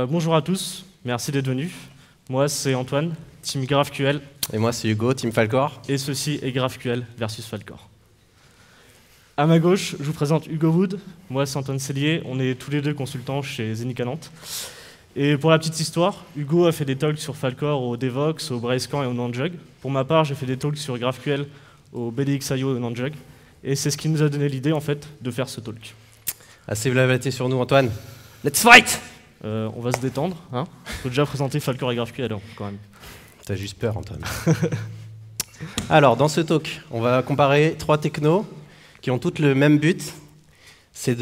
Bonjour à tous, merci d'être venus. Moi, c'est Antoine, Team GraphQL. Et moi, c'est Hugo, Team Falcor. Et ceci est GraphQL versus Falcor. À ma gauche, je vous présente Hugo Wood. Moi, c'est Antoine Cellier. On est tous les deux consultants chez Zenica Nantes. Et pour la petite histoire, Hugo a fait des talks sur Falcor au Devox, au Brainscan et au Nanjug. Pour ma part, j'ai fait des talks sur GraphQL au BDX.io et au Nanjug. Et c'est ce qui nous a donné l'idée, en fait, de faire ce talk. Assez blablaté sur nous, Antoine. Let's fight! On va se détendre. Hein, faut déjà présenter Falcor et GraphQL, alors, quand même. T'as juste peur, Antoine. Alors, dans ce talk, on va comparer 3 technos qui ont toutes le même but. C'est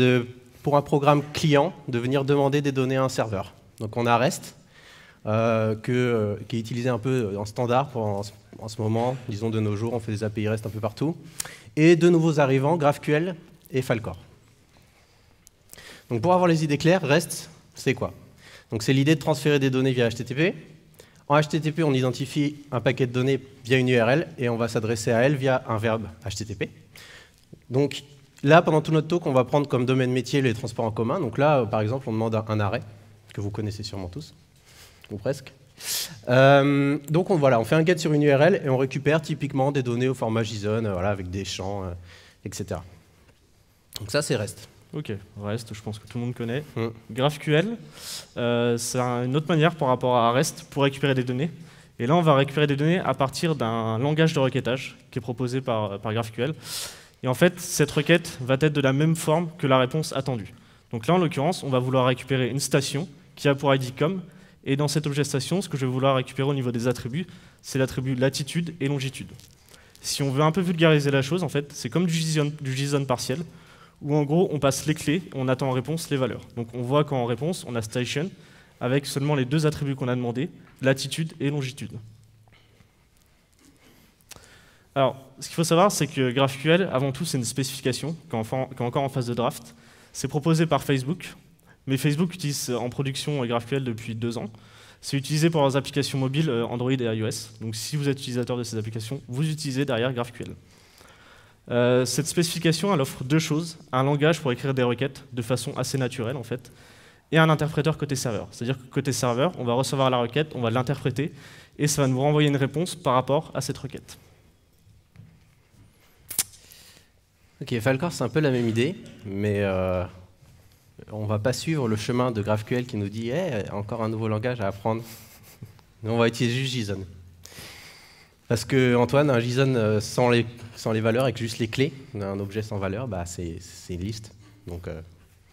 pour un programme client, de venir demander des données à un serveur. Donc on a REST, qui est utilisé un peu en standard en ce moment, disons de nos jours, on fait des API REST un peu partout. Et 2 nouveaux arrivants, GraphQL et Falcor. Donc pour avoir les idées claires, REST, c'est quoi? Donc c'est l'idée de transférer des données via HTTP. En HTTP, on identifie un paquet de données via une URL et on va s'adresser à elle via un verbe HTTP. Donc là, pendant tout notre talk, on va prendre comme domaine métier les transports en commun. Donc là, par exemple, on demande un arrêt, que vous connaissez sûrement tous, ou presque. Donc on fait un get sur une URL et on récupère typiquement des données au format JSON, voilà, avec des champs, etc. Donc ça, c'est REST. Ok, REST, je pense que tout le monde connaît. GraphQL, c'est une autre manière par rapport à REST pour récupérer des données. Et là, on va récupérer des données à partir d'un langage de requêtage qui est proposé par GraphQL. Et en fait, cette requête va être de la même forme que la réponse attendue. Donc là, en l'occurrence, on va vouloir récupérer une station qui a pour ID com. Et dans cet objet station, ce que je vais vouloir récupérer au niveau des attributs, c'est l'attribut latitude et longitude. Si on veut un peu vulgariser la chose, en fait, c'est comme du JSON partiel, où en gros, on passe les clés, on attend en réponse les valeurs. Donc on voit qu'en réponse, on a station, avec seulement les 2 attributs qu'on a demandé, latitude et longitude. Alors, ce qu'il faut savoir, c'est que GraphQL, avant tout, c'est une spécification, qui est encore en phase de draft. C'est proposé par Facebook, mais Facebook utilise en production GraphQL depuis 2 ans. C'est utilisé pour leurs applications mobiles Android et iOS. Donc si vous êtes utilisateur de ces applications, vous utilisez derrière GraphQL. Cette spécification, elle offre 2 choses. Un langage pour écrire des requêtes de façon assez naturelle, en fait, et un interpréteur côté serveur. C'est-à-dire que côté serveur, on va recevoir la requête, on va l'interpréter, et ça va nous renvoyer une réponse par rapport à cette requête. Ok, Falcor, c'est un peu la même idée, mais on ne va pas suivre le chemin de GraphQL qui nous dit hey, encore un nouveau langage à apprendre. On va utiliser juste JSON. Parce que, Antoine, un JSON sans les valeurs avec juste les clés, un objet sans valeur, bah, c'est une liste. Donc,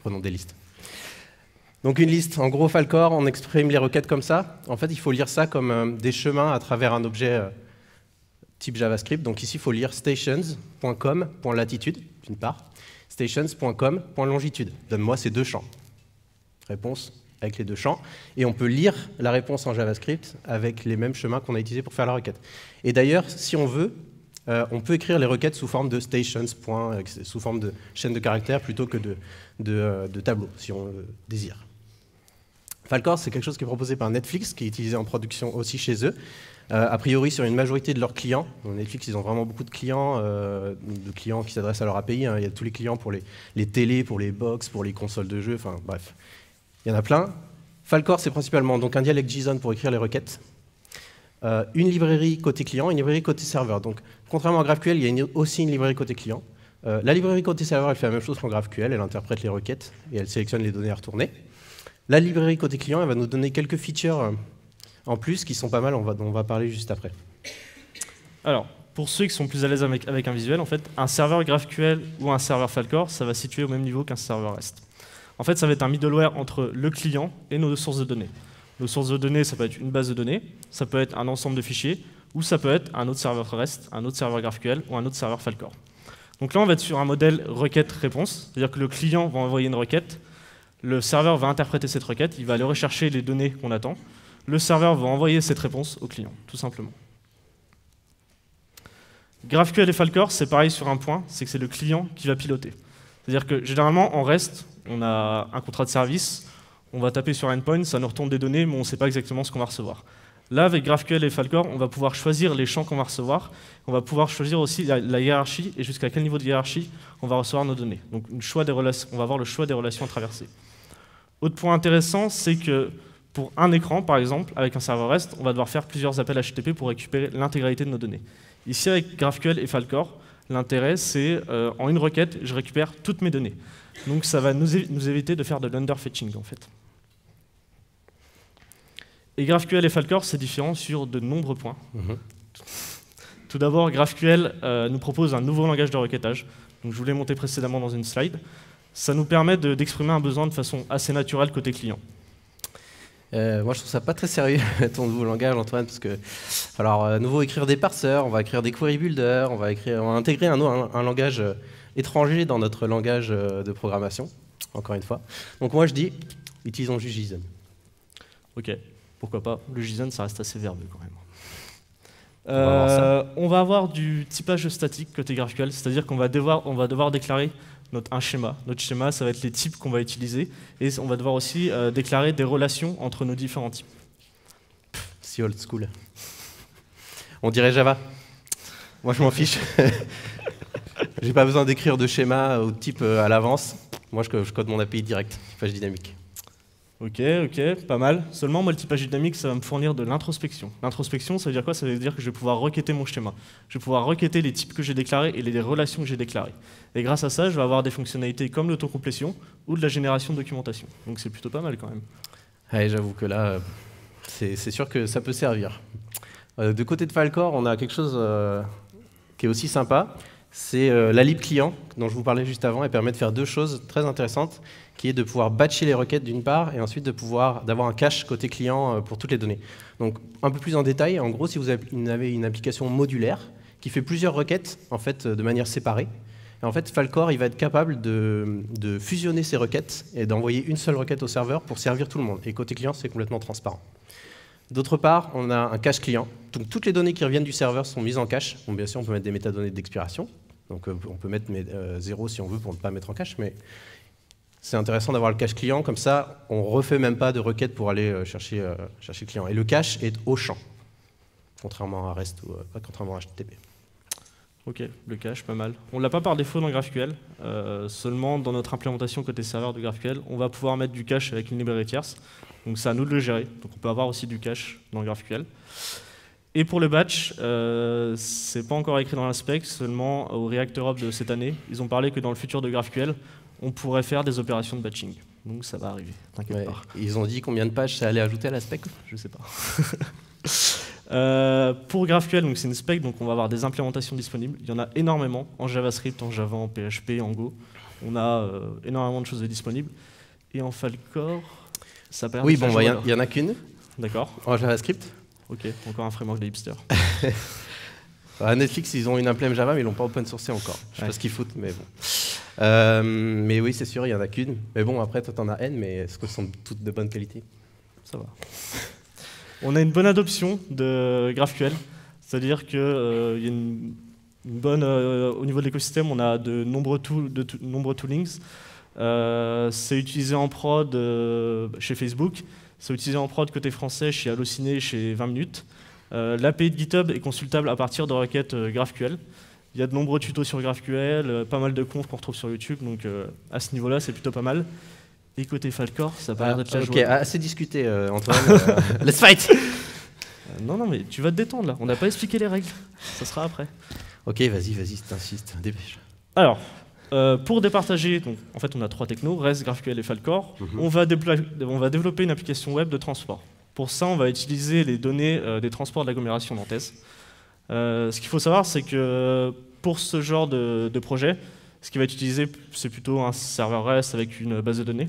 prenons des listes. Donc, une liste. En gros, Falcor, on exprime les requêtes comme ça. En fait, il faut lire ça comme des chemins à travers un objet type JavaScript. Donc, ici, il faut lire stations.com.latitude, d'une part, stations.com.longitude. Donne-moi ces 2 champs. Réponse avec les 2 champs, et on peut lire la réponse en JavaScript avec les mêmes chemins qu'on a utilisés pour faire la requête. Et d'ailleurs, si on veut, on peut écrire les requêtes sous forme de stations, sous forme de chaîne de caractères plutôt que de tableaux, si on le désire. Falcor, c'est quelque chose qui est proposé par Netflix, qui est utilisé en production aussi chez eux, a priori sur une majorité de leurs clients. Donc Netflix, ils ont vraiment beaucoup de clients qui s'adressent à leur API. Hein. Il y a tous les clients pour les télés, pour les box, pour les consoles de jeux, enfin bref. Il y en a plein. Falcor, c'est principalement donc un dialecte JSON pour écrire les requêtes, une librairie côté client et une librairie côté serveur. Donc, contrairement à GraphQL, il y a aussi une librairie côté client. La librairie côté serveur, elle fait la même chose qu'en GraphQL, elle interprète les requêtes et elle sélectionne les données à retourner. La librairie côté client, elle va nous donner quelques features en plus qui sont pas mal, on va parler juste après. Alors, pour ceux qui sont plus à l'aise avec un visuel, en fait, un serveur GraphQL ou un serveur Falcor, ça va se situer au même niveau qu'un serveur REST. En fait, ça va être un middleware entre le client et nos sources de données. Nos sources de données, ça peut être une base de données, ça peut être un ensemble de fichiers, ou ça peut être un autre serveur REST, un autre serveur GraphQL ou un autre serveur Falcor. Donc là, on va être sur un modèle requête-réponse, c'est-à-dire que le client va envoyer une requête, le serveur va interpréter cette requête, il va aller rechercher les données qu'on attend, le serveur va envoyer cette réponse au client, tout simplement. GraphQL et Falcor, c'est pareil sur un point, c'est que c'est le client qui va piloter. C'est-à-dire que généralement, en REST, on a un contrat de service, on va taper sur endpoint, ça nous retourne des données, mais on ne sait pas exactement ce qu'on va recevoir. Là, avec GraphQL et Falcor, on va pouvoir choisir les champs qu'on va recevoir. On va pouvoir choisir aussi la hiérarchie et jusqu'à quel niveau de hiérarchie on va recevoir nos données. Donc, on va avoir le choix des relations à traverser. Autre point intéressant, c'est que pour un écran, par exemple, avec un serveur REST, on va devoir faire plusieurs appels HTTP pour récupérer l'intégralité de nos données. Ici, avec GraphQL et Falcor, l'intérêt, c'est en une requête, je récupère toutes mes données. Donc, ça va nous éviter de faire de l'underfetching, en fait. Et GraphQL et Falcor, c'est différent sur de nombreux points. Tout d'abord, GraphQL nous propose un nouveau langage de requêtage. Donc, je vous l'ai montré précédemment dans une slide. Ça nous permet d'exprimer un besoin de façon assez naturelle côté client. Moi, je trouve ça pas très sérieux, ton nouveau langage, Antoine, parce que, alors, à nouveau écrire des parseurs, on va écrire des query builders, on va intégrer un langage étranger dans notre langage de programmation, encore une fois. Donc moi, je dis, utilisons juste JSON. Ok, pourquoi pas. Le JSON, ça reste assez verbeux quand même. On va avoir du typage statique côté GraphQL, c'est-à-dire qu'on va devoir déclarer un schéma. Notre schéma, ça va être les types qu'on va utiliser, et on va devoir aussi déclarer des relations entre nos différents types. Si old school. On dirait Java. Moi, je m'en fiche. J'ai pas besoin d'écrire de schéma ou de type à l'avance. Moi, je code mon API direct, typage dynamique. Ok, pas mal. Seulement, moi, le typage dynamique, ça va me fournir de l'introspection. L'introspection, ça veut dire quoi? Ça veut dire que je vais pouvoir requêter mon schéma. Je vais pouvoir requêter les types que j'ai déclarés et les relations que j'ai déclarées. Et grâce à ça, je vais avoir des fonctionnalités comme l'autocomplétion ou de la génération de documentation. Donc c'est plutôt pas mal quand même. Ouais, j'avoue que là, c'est sûr que ça peut servir. De côté de Falcor, on a quelque chose qui est aussi sympa. C'est la lib client, dont je vous parlais juste avant. Elle permet de faire deux choses très intéressantes, qui est de pouvoir batcher les requêtes d'une part, et ensuite d'avoir un cache côté client pour toutes les données. Donc un peu plus en détail, en gros, si vous avez une application modulaire qui fait plusieurs requêtes en fait, de manière séparée, et en fait, Falcor il va être capable de fusionner ces requêtes et d'envoyer une seule requête au serveur pour servir tout le monde. Et côté client, c'est complètement transparent. D'autre part, on a un cache client. Donc toutes les données qui reviennent du serveur sont mises en cache. Bon, bien sûr, on peut mettre des métadonnées d'expiration. Donc on peut mettre 0 si on veut pour ne pas mettre en cache, mais c'est intéressant d'avoir le cache client. Comme ça, on ne refait même pas de requête pour aller chercher le client. Et le cache est au champ, contrairement à REST ou contrairement à HTTP. Ok, le cache, pas mal. On ne l'a pas par défaut dans GraphQL. Seulement, dans notre implémentation côté serveur de GraphQL, on va pouvoir mettre du cache avec une librairie tierce. Donc c'est à nous de le gérer. Donc on peut avoir aussi du cache dans GraphQL. Et pour le batch, c'est pas encore écrit dans la spec, seulement au React Europe de cette année, ils ont parlé que dans le futur de GraphQL, on pourrait faire des opérations de batching. Donc ça va arriver, t'inquiète pas. Ils ont dit combien de pages ça allait ajouter à la spec? Je sais pas. Pour GraphQL, c'est une spec, donc on va avoir des implémentations disponibles. Il y en a énormément en JavaScript, en Java, en PHP, en Go. On a énormément de choses disponibles. Et en Falcor, ça permet. Oui, bon, il y en a qu'une. D'accord. En JavaScript. Ok, encore un framework de hipster. À Netflix, ils ont une implème Java, mais ils l'ont pas open sourcé encore. Je sais pas ce qu'ils foutent, mais bon. Mais oui, c'est sûr, il y en a qu'une. Mais bon, après, toi, t'en as N, mais est-ce qu'elles sont toutes de bonne qualité? Ça va. On a une bonne adoption de GraphQL, c'est-à-dire qu'il y a une bonne. Au niveau de l'écosystème, on a de nombreux toolings. C'est utilisé en prod chez Facebook, c'est utilisé en prod côté français chez Allociné, chez 20 minutes. L'API de GitHub est consultable à partir de requêtes GraphQL. Il y a de nombreux tutos sur GraphQL, pas mal de confs qu'on retrouve sur YouTube, donc à ce niveau-là, c'est plutôt pas mal. Et côté Falcor, ça paraît d'être la joie. Ok, assez discuté, Antoine. Let's fight. Non, mais tu vas te détendre là, on n'a pas expliqué les règles, ça sera après. Ok, vas-y, t'insistes, dépêche. Alors, pour départager, donc, en fait on a 3 technos, REST, GraphQL et Falcor. On va développer une application web de transport. Pour ça, on va utiliser les données des transports de l'agglomération nantaise. Ce qu'il faut savoir, c'est que pour ce genre de projet, ce qui va être utilisé, c'est plutôt un serveur REST avec une base de données.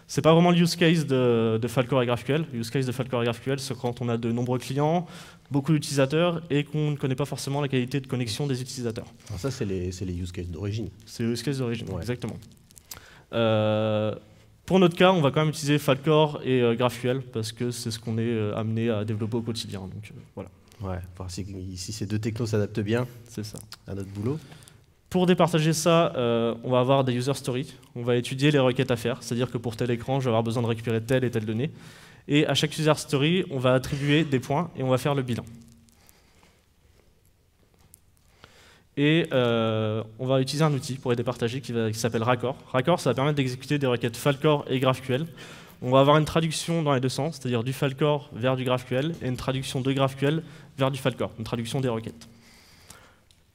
Ce n'est pas vraiment le use case de Falcor et GraphQL. Le use case de Falcor et GraphQL, c'est quand on a de nombreux clients, beaucoup d'utilisateurs et qu'on ne connaît pas forcément la qualité de connexion des utilisateurs. Alors ça, c'est les use cases d'origine. C'est les use cases d'origine, exactement. Pour notre cas, on va quand même utiliser Falcor et GraphQL parce que c'est ce qu'on est amené à développer au quotidien. Donc, voilà. Ouais, voir si ces deux technos s'adaptent bien à notre boulot. Pour départager ça, on va avoir des user stories. On va étudier les requêtes à faire, c'est-à-dire que pour tel écran, je vais avoir besoin de récupérer telle et telle donnée. Et à chaque user story, on va attribuer des points et on va faire le bilan. Et on va utiliser un outil pour les départager qui s'appelle Raccord. Raccord, ça va permettre d'exécuter des requêtes Falcor et GraphQL. On va avoir une traduction dans les deux sens, c'est-à-dire du Falcor vers du GraphQL et une traduction de GraphQL vers du Falcor, une traduction des requêtes.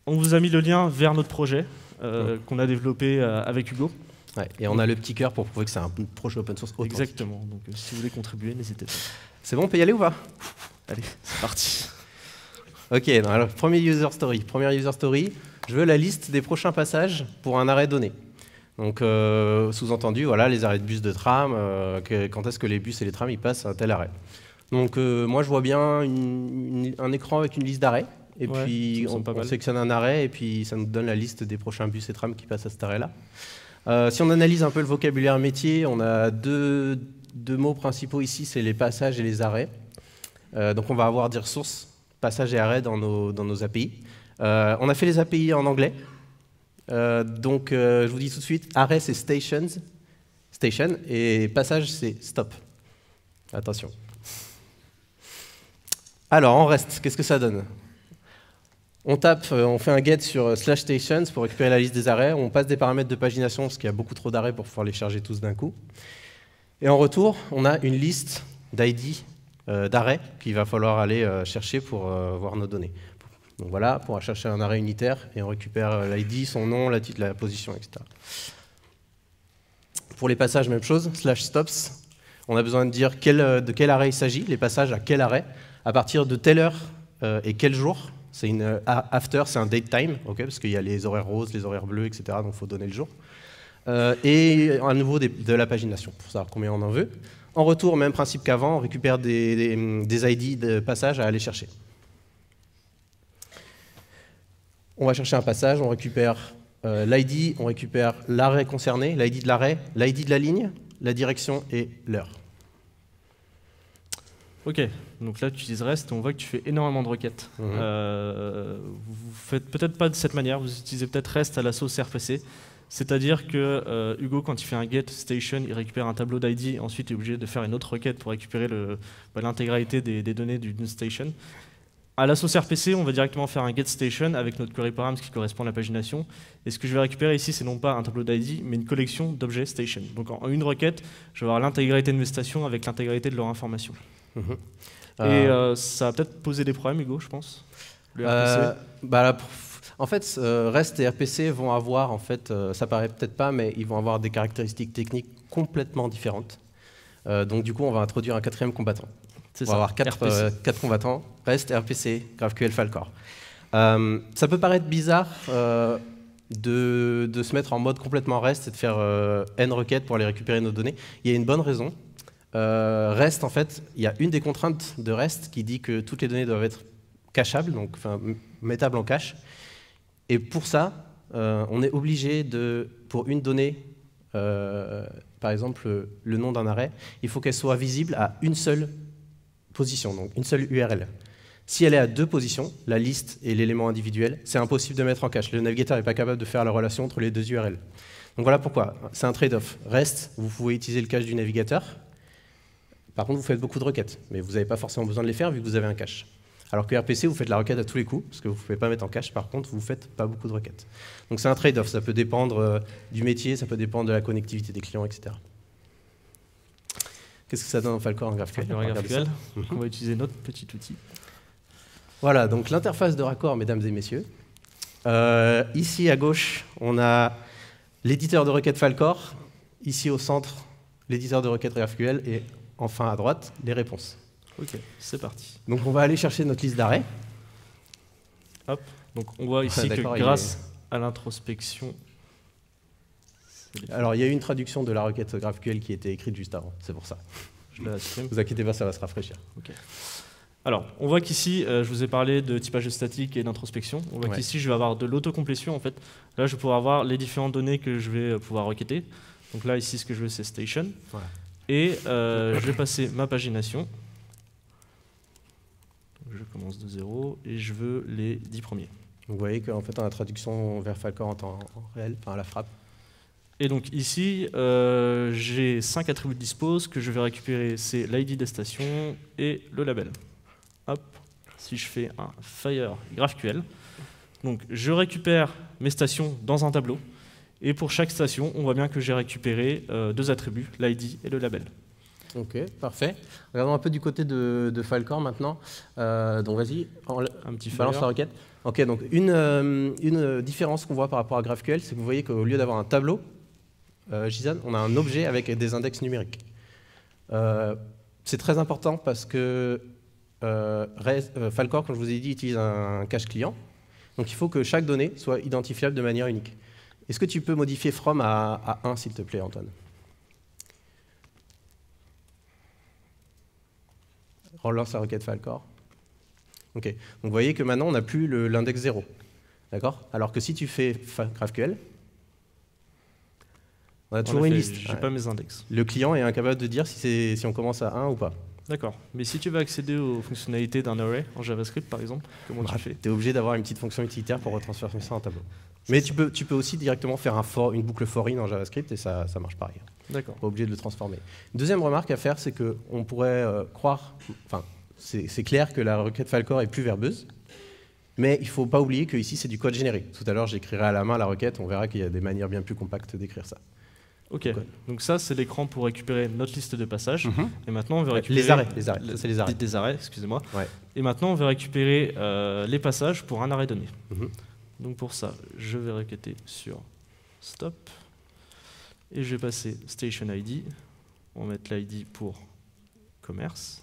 On vous a mis le lien vers notre projet qu'on a développé avec Hugo. Ouais, et on a le petit cœur pour prouver que c'est un projet open source authentique. Exactement, donc si vous voulez contribuer, n'hésitez pas. C'est bon, on peut y aller ou pas? Allez, c'est parti. Ok, alors première user story, je veux la liste des prochains passages pour un arrêt donné. Donc sous-entendu, voilà, les arrêts de bus de tram, quand est-ce que les bus et les trams ils passent à un tel arrêt. Donc moi je vois bien un écran avec une liste d'arrêts, et puis on sélectionne un arrêt, et puis ça nous donne la liste des prochains bus et trams qui passent à cet arrêt-là. Si on analyse un peu le vocabulaire métier, on a deux mots principaux ici, c'est les passages et les arrêts. Donc on va avoir des ressources, passages et arrêts dans nos API. On a fait les API en anglais. Donc je vous dis tout de suite, arrêt c'est station, et passage c'est stop. Attention. Alors en reste, qu'est-ce que ça donne? On tape, on fait un get sur /stations pour récupérer la liste des arrêts. On passe des paramètres de pagination parce qu'il y a beaucoup trop d'arrêts pour pouvoir les charger tous d'un coup. Et en retour, on a une liste d'ID d'arrêts qu'il va falloir aller chercher pour voir nos données. Donc voilà, pour chercher un arrêt unitaire et on récupère l'ID, son nom, la position, etc. Pour les passages, même chose, /stops. On a besoin de dire de quel arrêt il s'agit, les passages à quel arrêt, à partir de telle heure et quel jour. C'est une after, c'est un date time, okay, parce qu'il y a les horaires roses, les horaires bleus, etc. Donc il faut donner le jour. Et à nouveau de la pagination, pour savoir combien on en veut. En retour, même principe qu'avant, on récupère des ID de passage à aller chercher. On va chercher un passage, on récupère l'ID, on récupère l'arrêt concerné, l'ID de l'arrêt, l'ID de la ligne, la direction et l'heure. Ok, donc là tu utilises REST, on voit que tu fais énormément de requêtes. Vous faites peut-être pas de cette manière, vous utilisez peut-être REST à la sauce RPC, c'est-à-dire que Hugo, quand il fait un get station, il récupère un tableau d'ID, ensuite il est obligé de faire une autre requête pour récupérer l'intégralité des données d'une station. À la sauce RPC, on va directement faire un get station avec notre query params qui correspond à la pagination. Et ce que je vais récupérer ici, c'est non pas un tableau d'ID, mais une collection d'objets station. Donc en une requête, je vais avoir l'intégralité de mes stations avec l'intégralité de leur information. Et ça va peut-être poser des problèmes, Hugo, je pense. Le RPC. En fait, REST et RPC vont avoir, en fait, ça paraît peut-être pas, mais ils vont avoir des caractéristiques techniques complètement différentes. Donc du coup, on va introduire un quatrième combattant. On va avoir quatre combattants, REST, RPC, GraphQL, Falcor. Ça peut paraître bizarre de se mettre en mode complètement REST et de faire N requêtes pour aller récupérer nos données. Il y a une bonne raison. REST, en fait, il y a une des contraintes de REST qui dit que toutes les données doivent être cachables, donc mettables en cache. Et pour ça, on est obligé pour une donnée, par exemple le nom d'un arrêt, il faut qu'elle soit visible à une seule position, donc une seule URL. Si elle est à deux positions, la liste et l'élément individuel, c'est impossible de mettre en cache. Le navigateur n'est pas capable de faire la relation entre les deux URL. Donc voilà pourquoi. C'est un trade-off. REST, vous pouvez utiliser le cache du navigateur. Par contre, vous faites beaucoup de requêtes, mais vous n'avez pas forcément besoin de les faire vu que vous avez un cache. Alors que RPC, vous faites la requête à tous les coups, parce que vous ne pouvez pas mettre en cache, par contre, vous ne faites pas beaucoup de requêtes. Donc c'est un trade-off, ça peut dépendre du métier, ça peut dépendre de la connectivité des clients, etc. Qu'est-ce que ça donne en Falcor en GraphQL? On va utiliser notre petit outil. Voilà, donc l'interface de raccord, mesdames et messieurs. Ici, à gauche, on a l'éditeur de requêtes Falcor. Ici, au centre, l'éditeur de requêtes GraphQL. Et enfin, à droite, les réponses. Ok, c'est parti. Donc on va aller chercher notre liste d'arrêts. Hop, donc on voit ici que grâce à l'introspection... Alors il y a eu une traduction de la requête GraphQL qui était écrite juste avant, c'est pour ça. Je la supprime. Vous inquiétez pas, ça va se rafraîchir. Okay. Alors, on voit qu'ici, je vous ai parlé de typage statique et d'introspection. On voit qu'ici, je vais avoir de l'autocomplétion en fait. Là, je vais pouvoir avoir les différentes données que je vais pouvoir requêter. Donc là, ici, ce que je veux, c'est station. Voilà. Et je vais passer ma pagination. Je commence de 0 et je veux les 10 premiers. Vous voyez qu'en fait, on a la traduction vers Falcor en temps réel, enfin à la frappe. Et donc ici, j'ai 5 attributs de dispose que je vais récupérer, c'est l'ID des stations et le label. Hop, si je fais un fire GraphQL, donc je récupère mes stations dans un tableau, et pour chaque station, on voit bien que j'ai récupéré 2 attributs, l'ID et le label. Ok, parfait. Regardons un peu du côté de Filecore maintenant. Donc vas-y, Un petit balance la requête. Ok, donc une différence qu'on voit par rapport à GraphQL, c'est que vous voyez qu'au lieu d'avoir un tableau, JSON, on a un objet avec des index numériques. C'est très important parce que Filecore, comme je vous ai dit, utilise un cache client. Donc il faut que chaque donnée soit identifiable de manière unique. Est-ce que tu peux modifier from à 1, s'il te plaît, Antoine? Relance la requête Filecore. Ok. Donc vous voyez que maintenant, on n'a plus l'index 0. D'accord? Alors que si tu fais GraphQL, on a toujours une liste. Je n'ai pas mes index. Le client est incapable de dire si on commence à 1 ou pas. D'accord. Mais si tu veux accéder aux fonctionnalités d'un array en JavaScript, par exemple, comment tu fais? Tu es obligé d'avoir une petite fonction utilitaire pour retransformer ça en tableau. Mais tu peux aussi directement faire une boucle for in en JavaScript et ça marche pareil. D'accord. Pas obligé de le transformer. Deuxième remarque à faire, c'est qu'on pourrait croire, enfin, c'est clair que la requête Filecore est plus verbeuse, mais il ne faut pas oublier que ici c'est du code généré. Tout à l'heure, j'écrirai à la main la requête, on verra qu'il y a des manières bien plus compactes d'écrire ça. Ok, donc ça c'est l'écran pour récupérer notre liste de passages. Et maintenant on veut récupérer les arrêts. Ça, c'est les arrêts. Des arrêts, excusez-moi. Ouais. Et maintenant on veut récupérer les passages pour un arrêt donné. Donc pour ça, je vais requêter sur stop et je vais passer station ID. On va mettre l'ID pour commerce.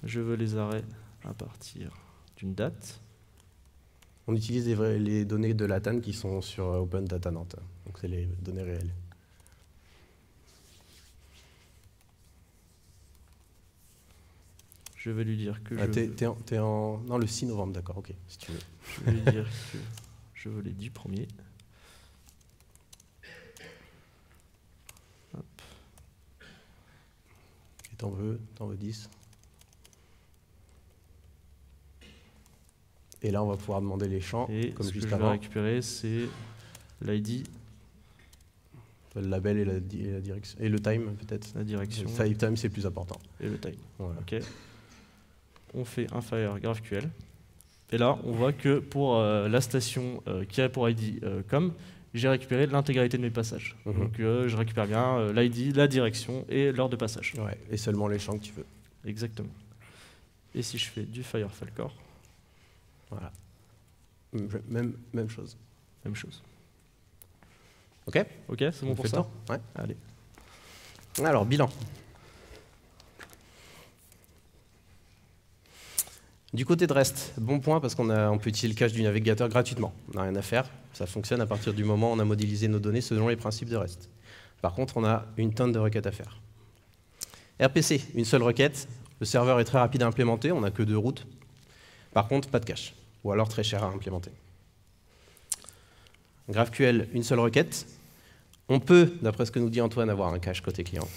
Je veux les arrêts à partir d'une date. On utilise les données de la TAN qui sont sur Open Data Nantes. Donc c'est les données réelles. Je vais lui dire que t'es en... Non, le 6 novembre, d'accord, ok, si tu veux. Je vais lui dire que je veux les 10 premiers. Hop. Et t'en veux 10. Et là, on va pouvoir demander les champs, et comme juste avant. Ce que je vais récupérer, c'est l'ID. Le label et la direction. Et le time, peut-être. La direction. Le time, c'est plus important. Et le time. Voilà. Ok. On fait un fire GraphQL. Et là, on voit que pour la station qui a pour ID com, j'ai récupéré l'intégralité de mes passages. Donc je récupère bien l'ID, la direction et l'heure de passage. Ouais, et seulement les champs que tu veux. Exactement. Et si je fais du fire Filecore, voilà. Même chose. Même chose. Ok? Ok, c'est bon pour ça? Ouais. Allez. Alors, bilan. Du côté de REST, bon point parce qu'on peut utiliser le cache du navigateur gratuitement. On n'a rien à faire. Ça fonctionne à partir du moment où on a modélisé nos données selon les principes de REST. Par contre, on a une tonne de requêtes à faire. RPC, une seule requête. Le serveur est très rapide à implémenter. On n'a que 2 routes. Par contre, pas de cache. Ou alors très cher à implémenter. GraphQL, une seule requête. On peut, d'après ce que nous dit Antoine, avoir un cache côté client.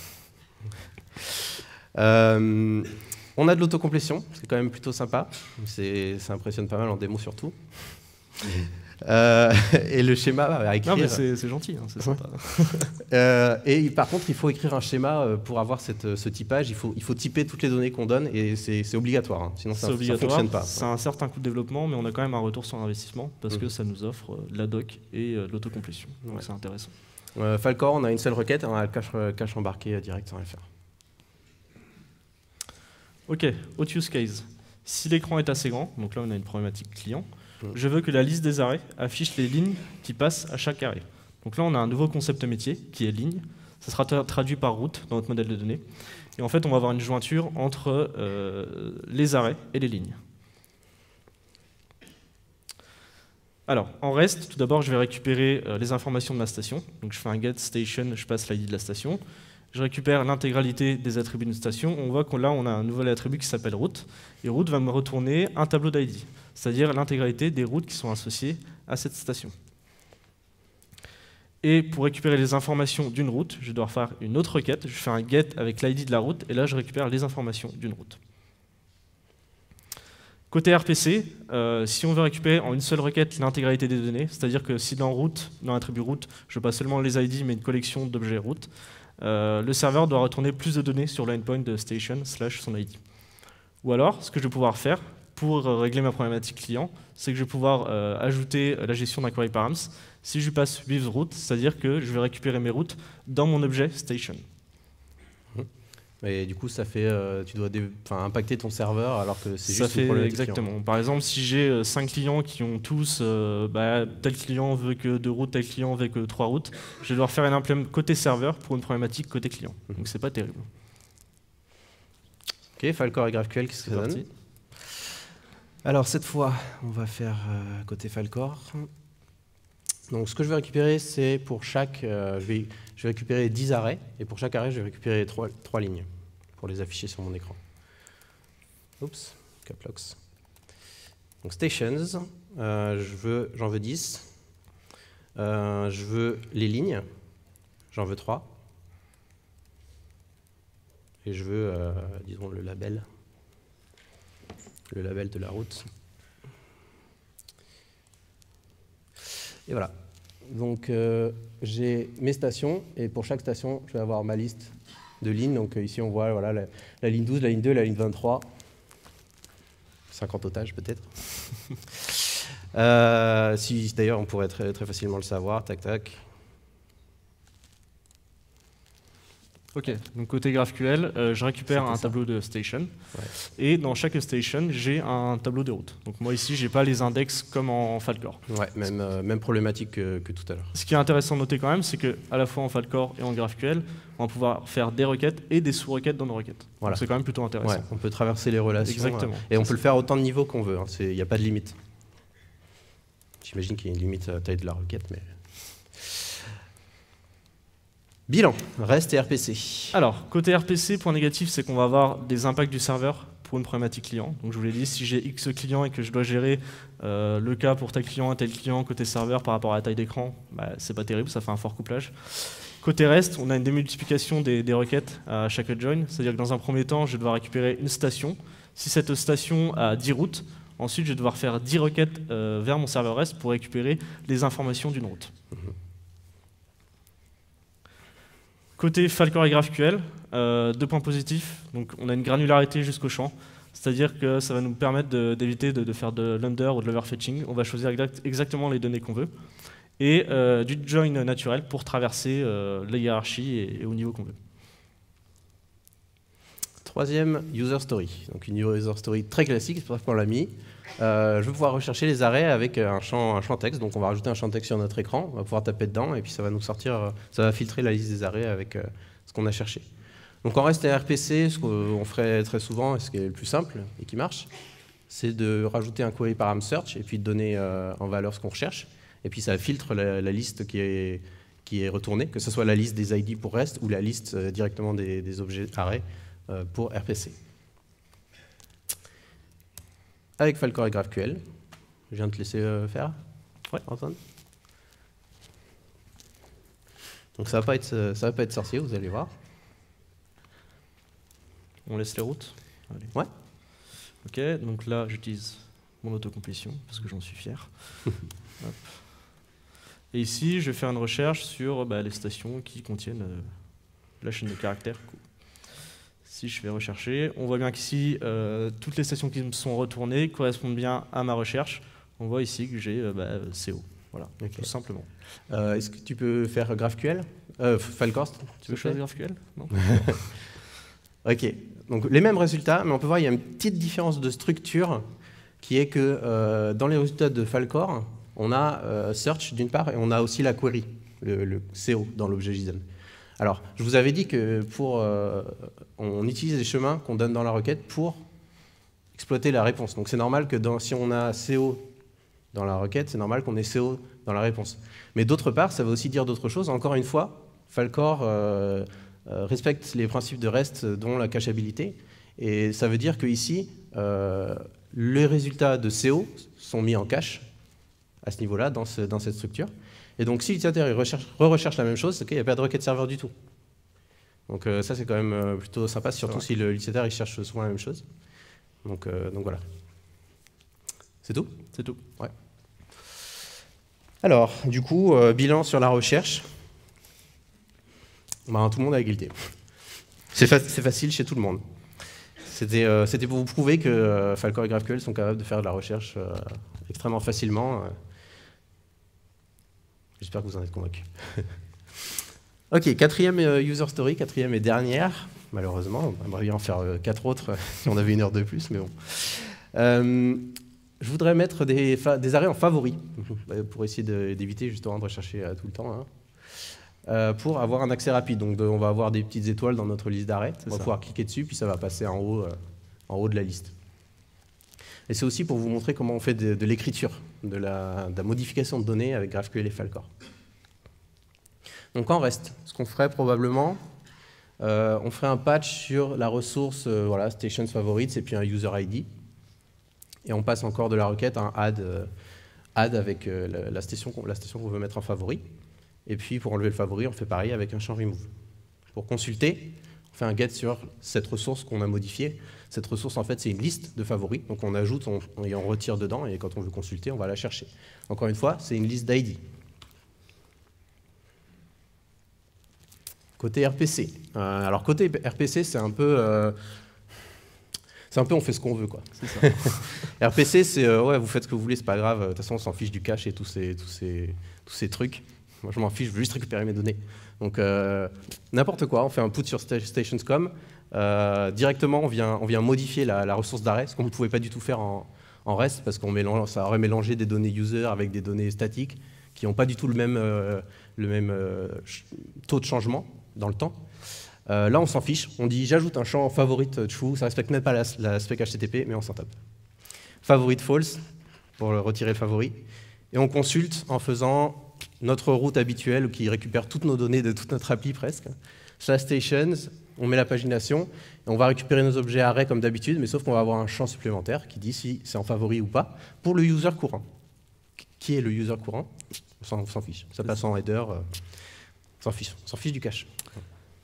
On a de l'autocomplétion, c'est quand même plutôt sympa. Ça impressionne pas mal en démo surtout. Et le schéma à écrire... Non mais c'est gentil, hein, c'est sympa. Et par contre, il faut écrire un schéma pour avoir ce typage. Il faut typer toutes les données qu'on donne et c'est obligatoire. Hein, sinon, ça ne fonctionne pas. C'est un certain coût de développement, mais on a quand même un retour sur investissement parce que ça nous offre de la doc et de l'autocomplétion. Donc c'est intéressant. Filecore, on a une seule requête et on a le cache embarqué direct sans rien faire. Ok, autre use case. Si l'écran est assez grand, donc là on a une problématique client, je veux que la liste des arrêts affiche les lignes qui passent à chaque arrêt. Donc là on a un nouveau concept métier qui est ligne. Ça sera traduit par route dans notre modèle de données. Et en fait on va avoir une jointure entre les arrêts et les lignes. Alors, en REST, tout d'abord, je vais récupérer les informations de ma station. Donc, je fais un get station, je passe l'ID de la station. Je récupère l'intégralité des attributs d'une station. On voit que là, on a un nouvel attribut qui s'appelle route. Et route va me retourner un tableau d'ID, c'est-à-dire l'intégralité des routes qui sont associées à cette station. Et pour récupérer les informations d'une route, je dois faire une autre requête. Je fais un get avec l'ID de la route, et là, je récupère les informations d'une route. Côté RPC, si on veut récupérer en une seule requête l'intégralité des données, c'est-à-dire que si dans route, dans l'attribut route, je veux pas seulement les ID mais une collection d'objets route, le serveur doit retourner plus de données sur l'endpoint de station / son ID. Ou alors, ce que je vais pouvoir faire pour régler ma problématique client, c'est que je vais pouvoir ajouter la gestion d'un query params si je passe with route, c'est-à-dire que je vais récupérer mes routes dans mon objet station. Et du coup, ça fait, tu dois impacter ton serveur alors que c'est juste une problématique exactement. Client. Par exemple, si j'ai 5 clients qui ont tous, tel client veut que 2 routes, tel client veut que 3 routes, je vais devoir faire une implémentation côté serveur pour une problématique côté client. Donc c'est pas terrible. Ok, Falcor et GraphQL, qu'est-ce que ça donne? Alors cette fois, on va faire côté Falcor. Donc ce que je vais récupérer, c'est pour chaque... je vais récupérer 10 arrêts, et pour chaque arrêt, je vais récupérer 3 lignes pour les afficher sur mon écran. Oups, caps-lock. Donc stations, j'en veux 10. Je veux les lignes, j'en veux 3. Et je veux, disons, le label de la route. Et voilà. Donc j'ai mes stations, et pour chaque station, je vais avoir ma liste de lignes. Donc ici, on voit voilà, la ligne 12, la ligne 2, la ligne 23. 50 otages peut-être. Si, d'ailleurs, on pourrait très facilement le savoir. Tac, tac. Ok, donc côté GraphQL, je récupère un tableau de station, et dans chaque station, j'ai un tableau de route. Donc moi ici, j'ai pas les index comme en Falcor. Ouais, même problématique que tout à l'heure. Ce qui est intéressant de noter quand même, c'est qu'à la fois en Falcor et en GraphQL, on va pouvoir faire des requêtes et des sous-requêtes dans nos requêtes. Voilà. C'est quand même plutôt intéressant. Ouais, on peut traverser les relations. Exactement. Et on peut le faire autant de niveaux qu'on veut, il n'y a pas de limite. J'imagine qu'il y a une limite à la taille de la requête, mais... Bilan, REST et RPC. Alors, côté RPC, point négatif, c'est qu'on va avoir des impacts du serveur pour une problématique client. Donc je vous l'ai dit, si j'ai X clients et que je dois gérer le cas pour tel client côté serveur par rapport à la taille d'écran, c'est pas terrible, ça fait un fort couplage. Côté REST, on a une démultiplication des requêtes à chaque join, c'est-à-dire que dans un premier temps, je vais devoir récupérer une station. Si cette station a 10 routes, ensuite je vais devoir faire 10 requêtes vers mon serveur REST pour récupérer les informations d'une route. Côté Falcor et GraphQL, 2 points positifs. Donc on a une granularité jusqu'au champ, c'est-à-dire que ça va nous permettre d'éviter de faire de l'under ou de l'overfetching. On va choisir exactement les données qu'on veut. Et du join naturel pour traverser la hiérarchie et au niveau qu'on veut. Troisième, user story. Donc une user story très classique, c'est pour ça qu'on l'a mis. Je vais pouvoir rechercher les arrêts avec un champ texte. Donc on va rajouter un champ texte sur notre écran, on va pouvoir taper dedans et puis ça va nous sortir, ça va filtrer la liste des arrêts avec ce qu'on a cherché. Donc en REST et RPC, ce qu'on ferait très souvent, et ce qui est le plus simple et qui marche, c'est de rajouter un query param search et puis de donner en valeur ce qu'on recherche. Et puis ça filtre la liste qui est retournée, que ce soit la liste des ID pour REST ou la liste directement des objets arrêts pour RPC. Avec Falcor et GraphQL, je viens de te laisser faire. Ouais, Antoine. Donc ça va pas être sorcier, vous allez voir. On laisse les routes. Allez. Ouais. Ok, donc là j'utilise mon autocomplétion parce que j'en suis fier. Hop. Et ici, je vais faire une recherche sur les stations qui contiennent la chaîne de caractères. Si je vais rechercher, on voit bien qu'ici, toutes les stations qui me sont retournées correspondent bien à ma recherche. On voit ici que j'ai CO. Voilà, tout simplement. Est-ce que tu peux faire GraphQL Falcor, tu veux choisir GraphQL? Non. Ok, donc les mêmes résultats, mais on peut voir qu'il y a une petite différence de structure qui est que dans les résultats de Falcor, on a search d'une part et on a aussi la query, le CO dans l'objet JSON. Alors, je vous avais dit que on utilise les chemins qu'on donne dans la requête pour exploiter la réponse. Donc c'est normal que si on a CO dans la requête, c'est normal qu'on ait CO dans la réponse. Mais d'autre part, ça veut aussi dire d'autres choses. Encore une fois, Falcor respecte les principes de REST, dont la cacheabilité. Et ça veut dire qu'ici, les résultats de CO sont mis en cache à ce niveau-là, dans cette structure. Et donc, si l'utilisateur recherche la même chose, c'est qu'il n'y a pas de requête serveur du tout. Donc ça, c'est quand même plutôt sympa, surtout si l'utilisateur cherche souvent la même chose. Donc voilà. C'est tout? C'est tout. Ouais. Alors, du coup, bilan sur la recherche. Ben, tout le monde a égalité. C'est facile chez tout le monde. C'était pour vous prouver que Falcor et GraphQL sont capables de faire de la recherche extrêmement facilement. J'espère que vous en êtes convaincus. Ok, quatrième user story, quatrième et dernière. Malheureusement, on aimerait bien en faire 4 autres si on avait 1 heure de plus, mais bon. Je voudrais mettre des arrêts en favoris, pour essayer d'éviter justement de rechercher tout le temps, hein, pour avoir un accès rapide. Donc on va avoir des petites étoiles dans notre liste d'arrêts, on va pouvoir cliquer dessus, puis ça va passer en haut de la liste. Et c'est aussi pour vous montrer comment on fait de l'écriture, de la modification de données avec GraphQL et Falcor. Donc en reste, ce qu'on ferait probablement, on ferait un patch sur la ressource voilà, Stations Favorites et puis un User ID. Et on passe encore de la requête à un add avec la station qu'on veut mettre en favori. Et puis pour enlever le favori, on fait pareil avec un champ remove. Pour consulter, on fait un get sur cette ressource qu'on a modifiée. Cette ressource, en fait, c'est une liste de favoris. Donc on ajoute et on retire dedans. Et quand on veut consulter, on va la chercher. Encore une fois, c'est une liste d'ID. Côté RPC. Alors côté RPC, c'est un peu on fait ce qu'on veut, quoi. C'est ça. RPC, c'est ouais, vous faites ce que vous voulez, c'est pas grave. De toute façon, on s'en fiche du cache et tous ces trucs. Moi, je m'en fiche, je veux juste récupérer mes données. Donc n'importe quoi. On fait un put sur stationscom. Directement, on vient modifier la ressource d'arrêt, ce qu'on ne pouvait pas du tout faire en REST, parce qu'on ça aurait mélangé des données user avec des données statiques qui n'ont pas du tout le même taux de changement dans le temps. Là, on s'en fiche. On dit j'ajoute un champ favorite true, ça ne respecte même pas la spec HTTP, mais on s'en tape. Favorite false pour retirer le favori. Et on consulte en faisant notre route habituelle qui récupère toutes nos données de toute notre appli presque. Slash stations, on met la pagination, et on va récupérer nos objets arrêts comme d'habitude, mais sauf qu'on va avoir un champ supplémentaire qui dit si c'est en favori ou pas, pour le user courant. Qui est le user courant? On s'en fiche. Ça passe en header, on s'en fiche du cache.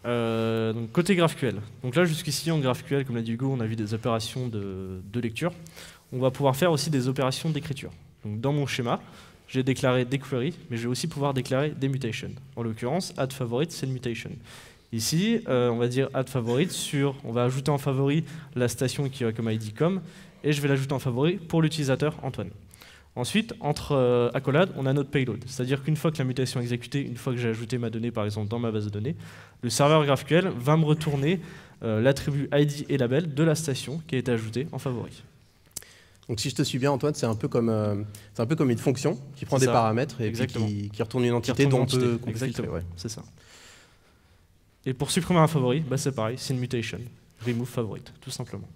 Donc côté GraphQL. Donc là, jusqu'ici, en GraphQL, comme l'a dit Hugo, on a vu des opérations de lecture. On va pouvoir faire aussi des opérations d'écriture. Donc dans mon schéma, j'ai déclaré des queries, mais je vais aussi pouvoir déclarer des mutations. En l'occurrence, add favorite, c'est une mutation. Ici, on va dire add favorite on va ajouter en favori la station qui a comme ID com, et je vais l'ajouter en favori pour l'utilisateur Antoine. Ensuite, entre accolades, on a notre payload. C'est-à-dire qu'une fois que la mutation est exécutée, une fois que j'ai ajouté ma donnée, par exemple, dans ma base de données, le serveur GraphQL va me retourner l'attribut ID et label de la station qui a été ajoutée en favori. Donc si je te suis bien, Antoine, c'est un peu comme une fonction qui prend des paramètres et puis qui retourne une entité dont on peut filtrer. Ouais. C'est ça. Et pour supprimer un favori, bah c'est pareil, c'est une mutation. Remove favorite, tout simplement.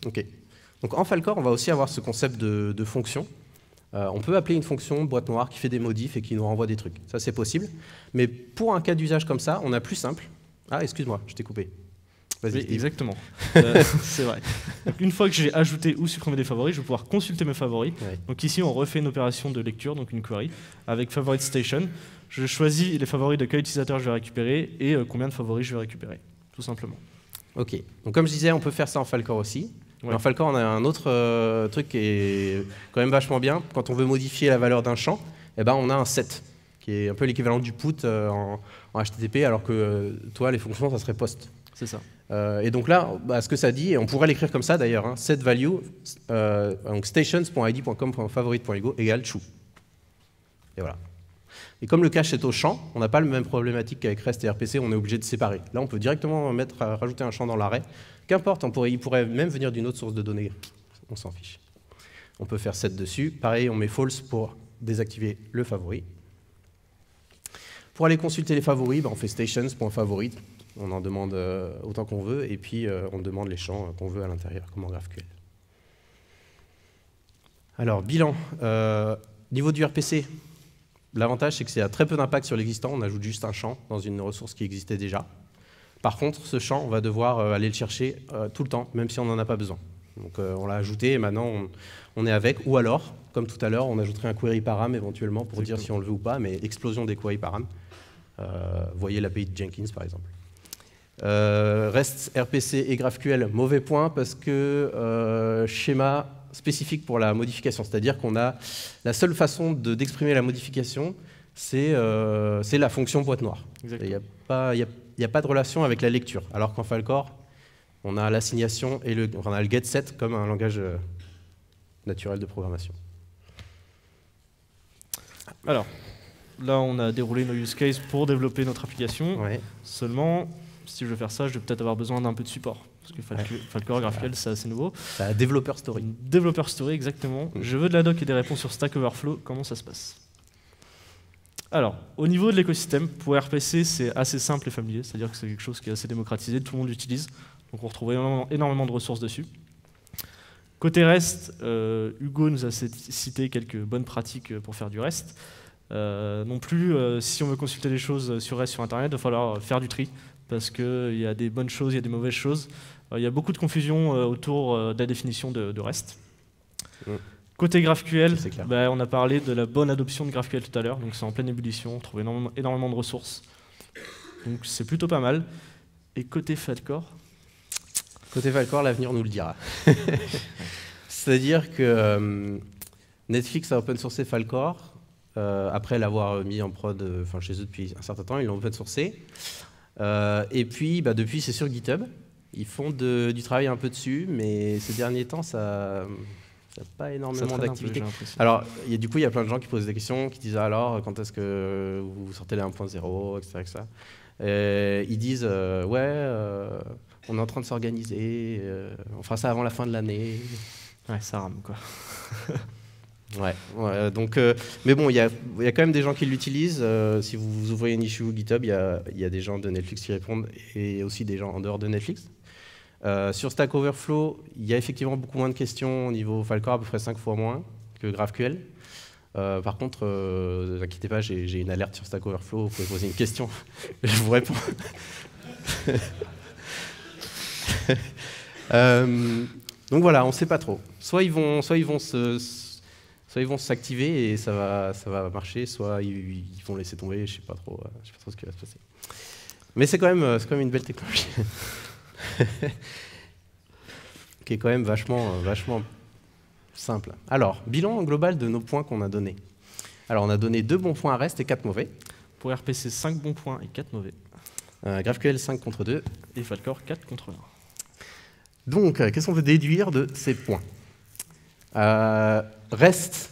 Ok. Donc en Falcor, on va aussi avoir ce concept de fonction. On peut appeler une fonction boîte noire qui fait des modifs et qui nous renvoie des trucs. Ça, c'est possible. Mais pour un cas d'usage comme ça, on a plus simple. Ah, excuse-moi, je t'ai coupé. Oui, exactement. C'est vrai. Donc, une fois que j'ai ajouté ou supprimé des favoris, je vais pouvoir consulter mes favoris. Ouais. Donc ici, on refait une opération de lecture, donc une query, avec favorite station. Je choisis les favoris de quel utilisateur je vais récupérer et combien de favoris je vais récupérer, tout simplement. Ok. Donc comme je disais, on peut faire ça en Falcor aussi. Ouais. En Falcor, on a un autre truc qui est quand même vachement bien. Quand on veut modifier la valeur d'un champ, eh ben, on a un set, qui est un peu l'équivalent du put en HTTP, alors que toi, les fonctions, ça serait post. C'est ça. Et donc là, bah, ce que ça dit, et on pourrait l'écrire comme ça d'ailleurs, hein, set value, donc stations.id.com.favorite.ego égale true. Et voilà. Et comme le cache est au champ, on n'a pas le même problématique qu'avec REST et RPC, on est obligé de séparer. Là, on peut directement rajouter un champ dans l'arrêt. Qu'importe, il pourrait même venir d'une autre source de données. On s'en fiche. On peut faire set dessus. Pareil, on met false pour désactiver le favori. Pour aller consulter les favoris, bah, on fait stations.favorite. On en demande autant qu'on veut, et puis on demande les champs qu'on veut à l'intérieur, comme en GraphQL. Alors, bilan. Niveau du RPC, l'avantage, c'est que ça a très peu d'impact sur l'existant. On ajoute juste un champ dans une ressource qui existait déjà. Par contre, ce champ, on va devoir aller le chercher tout le temps, même si on n'en a pas besoin. Donc, on l'a ajouté et maintenant, on est avec. Ou alors, comme tout à l'heure, on ajouterait un query param éventuellement pour dire si on le veut ou pas, mais explosion des query param. Voyez l'API de Jenkins, par exemple. REST, RPC et GraphQL, mauvais point parce que schéma, spécifique pour la modification, c'est-à-dire qu'on a la seule façon d'exprimer la modification, c'est la fonction boîte noire. Il n'y a pas de relation avec la lecture, alors qu'en Falcor, on a l'assignation et on a le getSet comme un langage naturel de programmation. Alors, là, on a déroulé nos use cases pour développer notre application. Ouais. Seulement, si je veux faire ça, je vais peut-être avoir besoin d'un peu de support. Parce que Falcor, GraphQL, c'est assez nouveau. La Developer Story. Developer Story, exactement. Je veux de la doc et des réponses sur Stack Overflow. Comment ça se passe? Alors, au niveau de l'écosystème, pour RPC, c'est assez simple et familier. C'est-à-dire que c'est quelque chose qui est assez démocratisé, tout le monde l'utilise. Donc on retrouve énormément de ressources dessus. Côté REST, Hugo nous a cité quelques bonnes pratiques pour faire du REST. Non plus, si on veut consulter des choses sur REST sur Internet, il va falloir faire du tri, parce qu'il y a des bonnes choses, il y a des mauvaises choses. Il y a beaucoup de confusion autour de la définition de REST. Côté GraphQL, on a parlé de la bonne adoption de GraphQL tout à l'heure, donc c'est en pleine ébullition, on trouve énormément de ressources. Donc c'est plutôt pas mal. Et côté Falcor? Côté Falcor, l'avenir nous le dira. C'est-à-dire que Netflix a open sourcé Falcor, après l'avoir mis en prod chez eux depuis un certain temps, ils l'ont open sourcé. Et puis, depuis, c'est sur GitHub. Ils font du travail un peu dessus, mais ces derniers temps, ça n'a pas énormément d'activité. Alors, il y a plein de gens qui posent des questions, qui disent alors, quand est-ce que vous sortez les 1.0, etc. Ils disent, on est en train de s'organiser, on fera ça avant la fin de l'année. Ouais, ça rame, quoi. Donc, mais bon, il y a quand même des gens qui l'utilisent. Si vous ouvrez une issue GitHub, il y a des gens de Netflix qui répondent et aussi des gens en dehors de Netflix. Sur Stack Overflow, il y a effectivement beaucoup moins de questions au niveau Falcor, à peu près 5 fois moins que GraphQL. Par contre, ne vous inquiétez pas, j'ai une alerte sur Stack Overflow, vous pouvez poser une question, je vous réponds. Donc voilà, on ne sait pas trop. Soit ils vont s'activer et ça va marcher, soit ils vont laisser tomber, je ne sais pas trop ce qui va se passer. Mais c'est quand même une belle technologie. Qui est quand même vachement simple. Alors, bilan global de nos points qu'on a donnés. Alors, on a donné 2 bons points à REST et 4 mauvais. Pour RPC, 5 bons points et 4 mauvais. GraphQL, 5 contre 2. Et Falcor, 4 contre 1. Donc, qu'est-ce qu'on peut déduire de ces points? REST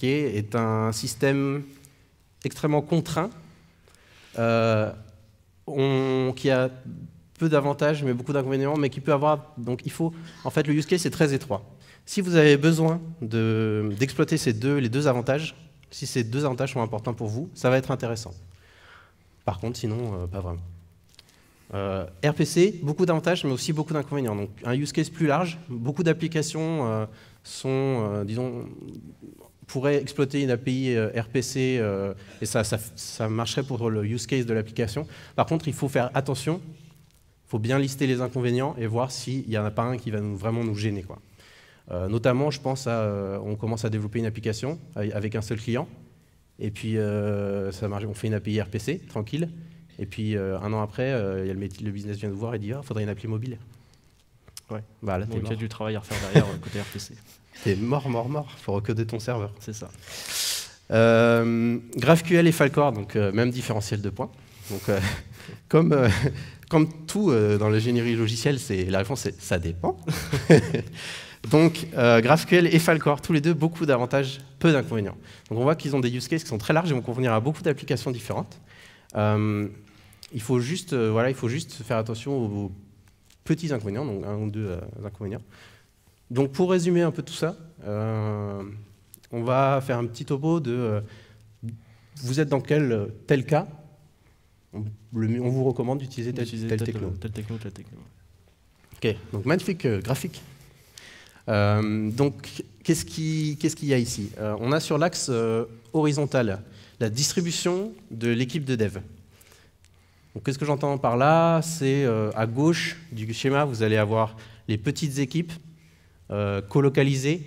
est un système extrêmement contraint qui a peu d'avantages, mais beaucoup d'inconvénients, mais qui peut avoir... Donc, en fait, le use case est très étroit. Si vous avez besoin d'exploiter les deux avantages, si ces 2 avantages sont importants pour vous, ça va être intéressant. Par contre, sinon, pas vraiment. RPC, beaucoup d'avantages, mais aussi beaucoup d'inconvénients. Donc, un use case plus large, beaucoup d'applications pourraient exploiter une API RPC et ça marcherait pour le use case de l'application. Par contre, il faut faire attention, il faut bien lister les inconvénients et voir s'il n'y en a pas un qui va vraiment nous gêner, quoi. Notamment, je pense on commence à développer une application avec un seul client, et puis ça marche, on fait une API RPC, tranquille, et puis 1 an après, le business vient nous voir et dit « Ah, il faudrait une appli mobile ». Ouais. Là, donc il y a du travail à refaire derrière côté RPC. T'es mort, il faut recoder ton serveur. C'est ça. GraphQL et Falcor, donc même différentiel de points. Donc, comme tout dans l'ingénierie logicielle, la réponse est « ça dépend ». Donc, GraphQL et Falcor, tous les deux, beaucoup d'avantages, peu d'inconvénients. Donc, on voit qu'ils ont des use cases qui sont très larges et vont convenir à beaucoup d'applications différentes. Il faut juste faire attention aux petits inconvénients, donc 1 ou 2 inconvénients. Donc, pour résumer un peu tout ça, on va faire un petit topo de vous êtes dans tel cas, on vous recommande d'utiliser telle techno. Ok, donc magnifique graphique. Donc, qu'est-ce qu'il y a ici? On a sur l'axe horizontal la distribution de l'équipe de dev. Qu'est-ce que j'entends par là? C'est à gauche du schéma, vous allez avoir les petites équipes colocalisées,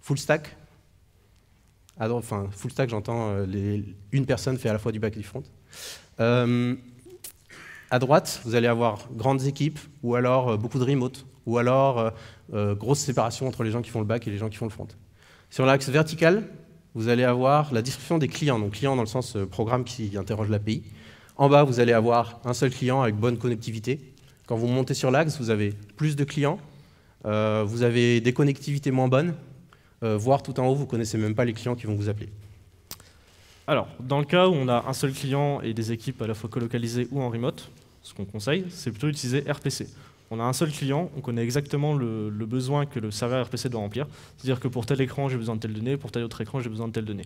full stack. Enfin, full stack, j'entends une personne fait à la fois du back et du front. À droite, vous allez avoir grandes équipes, ou alors beaucoup de remote, ou alors grosse séparation entre les gens qui font le back et les gens qui font le front. Sur l'axe vertical, vous allez avoir la distribution des clients, donc clients dans le sens programme qui interroge l'API. En bas, vous allez avoir un seul client avec bonne connectivité. Quand vous montez sur l'axe, vous avez plus de clients, vous avez des connectivités moins bonnes, voire tout en haut, vous ne connaissez même pas les clients qui vont vous appeler. Alors, dans le cas où on a un seul client et des équipes à la fois colocalisées ou en remote, ce qu'on conseille, c'est plutôt d'utiliser RPC. On a un seul client, on connaît exactement le besoin que le serveur RPC doit remplir. C'est-à-dire que pour tel écran, j'ai besoin de telle donnée, pour tel autre écran, j'ai besoin de telle donnée.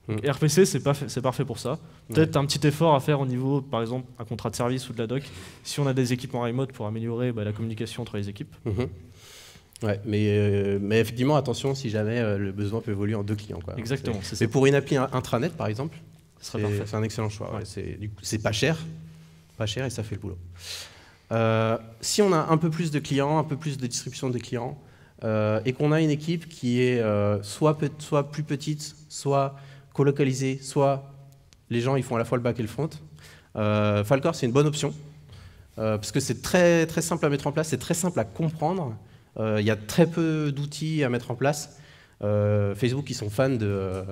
Donc, RPC, c'est parfait pour ça. Peut-être un petit effort à faire au niveau, par exemple, un contrat de service ou de la doc, si on a des équipes en remote pour améliorer la communication entre les équipes. Ouais, mais effectivement, attention si jamais le besoin peut évoluer en 2 clients. Quoi. Exactement. Mais pour une appli intranet, par exemple, c'est un excellent choix. Ouais. C'est pas cher et ça fait le boulot. Si on a un peu plus de clients, un peu plus de distribution des clients, et qu'on a une équipe qui est soit plus petite, soit colocalisée, soit les gens ils font à la fois le back et le front, Falcor c'est une bonne option, parce que c'est très, très simple à mettre en place, c'est très simple à comprendre. Il y a très peu d'outils à mettre en place. Facebook, ils sont fans de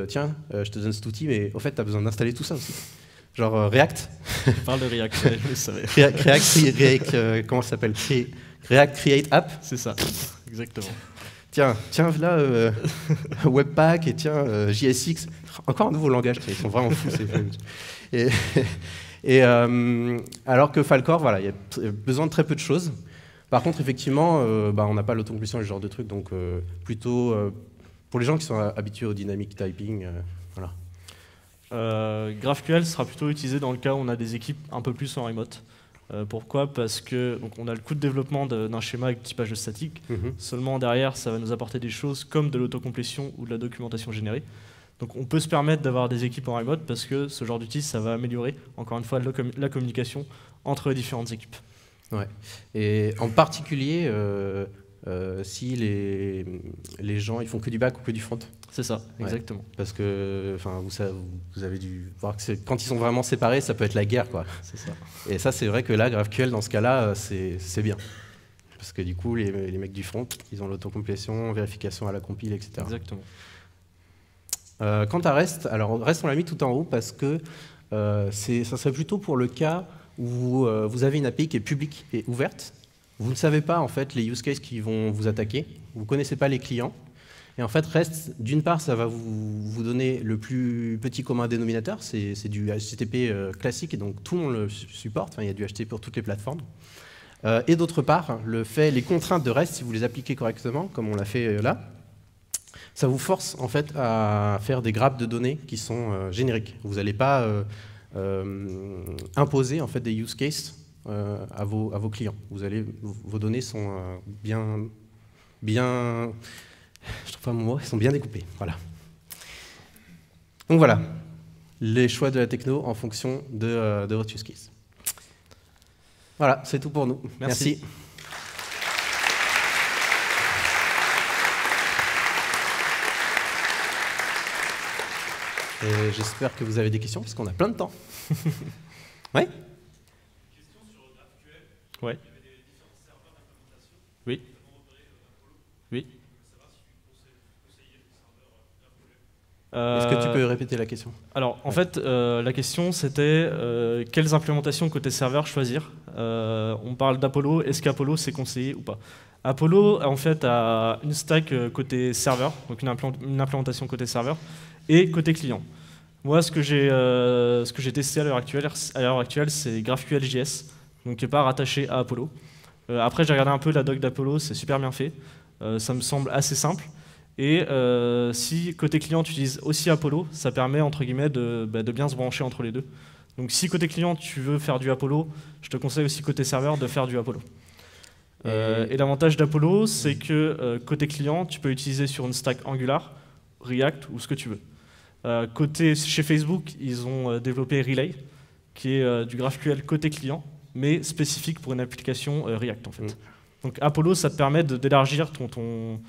tiens, je te donne cet outil, mais au fait, tu as besoin d'installer tout ça aussi. Genre React. Je parle de React, je le savais. React, comment ça s'appelle? React Create App. C'est ça, exactement. Tiens, là, Webpack et tiens, JSX. Encore un nouveau langage, ils sont vraiment fous. Alors que Falcor, voilà, il y a besoin de très peu de choses. Par contre, effectivement, on n'a pas l'autocomplétion et ce genre de trucs, donc plutôt pour les gens qui sont habitués au dynamic typing, voilà. GraphQL sera plutôt utilisé dans le cas où on a des équipes un peu plus en remote. Pourquoi? Parce que on a le coût de développement d'un schéma avec typage statique. Seulement derrière, ça va nous apporter des choses comme de l'autocomplétion ou de la documentation générée. Donc on peut se permettre d'avoir des équipes en remote parce que ce genre d'outil, ça va améliorer, encore une fois, la communication entre les différentes équipes. Ouais. Et en particulier, si les gens ils font que du back ou que du front. C'est ça, exactement. Ouais. Parce que vous avez dû voir que quand ils sont vraiment séparés, ça peut être la guerre, quoi. C'est ça. Et ça, c'est vrai que là, GraphQL, dans ce cas-là, c'est bien. Parce que du coup, les mecs du front, ils ont l'autocomplétion, vérification à la compile, etc. Exactement. Quant à REST, alors REST, on l'a mis tout en haut parce que ça serait plutôt pour le cas où vous avez une API qui est publique et ouverte. Vous ne savez pas en fait les use cases qui vont vous attaquer, vous ne connaissez pas les clients. Et en fait, REST, d'une part, ça va vous donner le plus petit commun dénominateur, c'est du HTTP classique, et donc tout le monde le supporte, enfin, il y a du HTTP pour toutes les plateformes. Et d'autre part, les contraintes de REST, si vous les appliquez correctement, comme on l'a fait là, ça vous force en fait à faire des grappes de données qui sont génériques. Vous n'allez pas imposer en fait des use cases à vos clients. Vos données sont bien, je trouve pas mon mot, elles sont bien découpées. Voilà. Donc voilà, les choix de la techno en fonction de votre use case. Voilà, c'est tout pour nous. Merci. Et j'espère que vous avez des questions, parce qu'on a plein de temps. Ouais. Question sur GraphQL. Ouais. Il y avait des différents serveurs d'implémentation. Oui. Oui. Est-ce que tu peux répéter la question? Alors, en fait, la question, c'était quelles implémentations côté serveur choisir. On parle d'Apollo, est-ce qu'Apollo, c'est conseillé ou pas? Apollo, en fait, a une stack côté serveur, donc une implémentation côté serveur, et côté client. Moi, ce que j'ai testé à l'heure actuelle, c'est GraphQL.js, donc qui n'est pas rattaché à Apollo. Après, j'ai regardé un peu la doc d'Apollo, c'est super bien fait. Ça me semble assez simple. Et si côté client tu utilises aussi Apollo, ça permet entre guillemets de bien se brancher entre les deux. Donc si côté client tu veux faire du Apollo, je te conseille aussi côté serveur de faire du Apollo. Et l'avantage d'Apollo, c'est que côté client, tu peux utiliser sur une stack Angular, React ou ce que tu veux. Chez Facebook, ils ont développé Relay, qui est du GraphQL côté client, mais spécifique pour une application React en fait. Donc Apollo, ça te permet d'élargir ton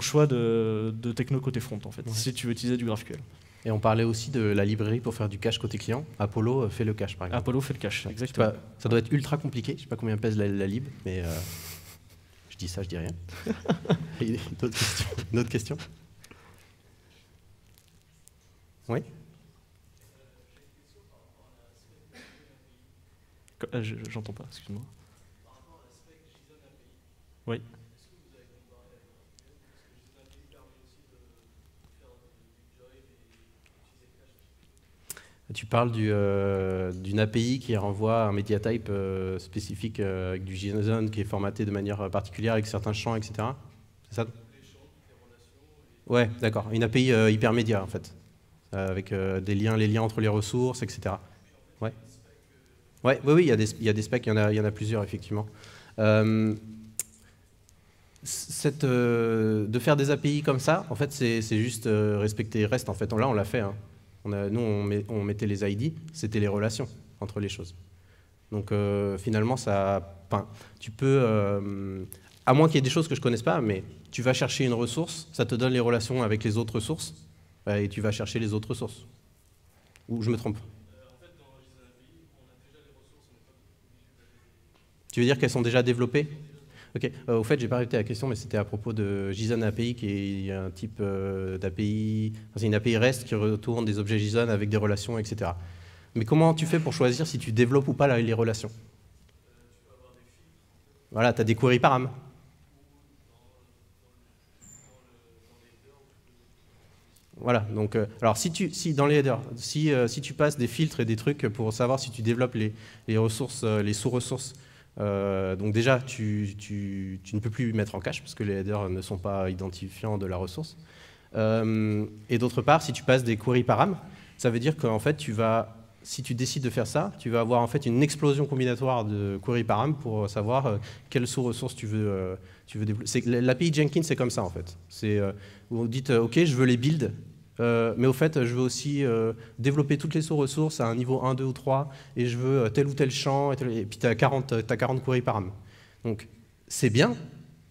choix de techno côté front en fait, si tu veux utiliser du GraphQL. Et on parlait aussi de la librairie pour faire du cache côté client. Apollo fait le cache, par exemple. Apollo fait le cache, exactement. Ça doit être ultra compliqué. Je ne sais pas combien pèse la lib, mais je dis ça, je dis rien. Une autre question? Oui. J'entends pas, excuse-moi. Oui. Tu parles d'une API qui renvoie un media type spécifique avec du JSON qui est formaté de manière particulière avec certains champs, etc. C'est ça? Ouais, d'accord. Une API hypermédia en fait, avec les liens entre les ressources, etc. Ouais. Ouais, oui, il y a des specs, il y en a plusieurs effectivement. De faire des API comme ça, en fait, c'est juste respecter REST. En fait, là, on l'a fait. Hein. Nous, on mettait les ID, c'était les relations entre les choses. Donc, finalement, tu peux, à moins qu'il y ait des choses que je ne connaisse pas, mais tu vas chercher une ressource, ça te donne les relations avec les autres ressources, et tu vas chercher les autres ressources. Ou je me trompe? Tu veux dire qu'elles sont déjà développées? Ok. Au fait, j'ai pas répété la question, mais c'était à propos de JSON API, qui est un type d'API, c'est une API REST qui retourne des objets JSON avec des relations, etc. Mais comment tu fais pour choisir si tu développes ou pas les relations? Voilà, tu as des queries param. Voilà, donc, alors si dans les headers, si tu passes des filtres et des trucs pour savoir si tu développes les ressources, les sous-ressources, donc déjà, tu ne peux plus mettre en cache parce que les headers ne sont pas identifiants de la ressource. Et d'autre part, si tu passes des queries param, ça veut dire qu'en fait, si tu décides de faire ça, tu vas avoir en fait une explosion combinatoire de queries param pour savoir quelle sous-ressource tu veux développer. L'API Jenkins, c'est comme ça en fait. Vous dites, OK, je veux les builds, mais au fait, je veux aussi développer toutes les sous-ressources à un niveau 1, 2 ou 3, et je veux tel ou tel champ, et puis tu as 40 queries param. Donc, c'est bien,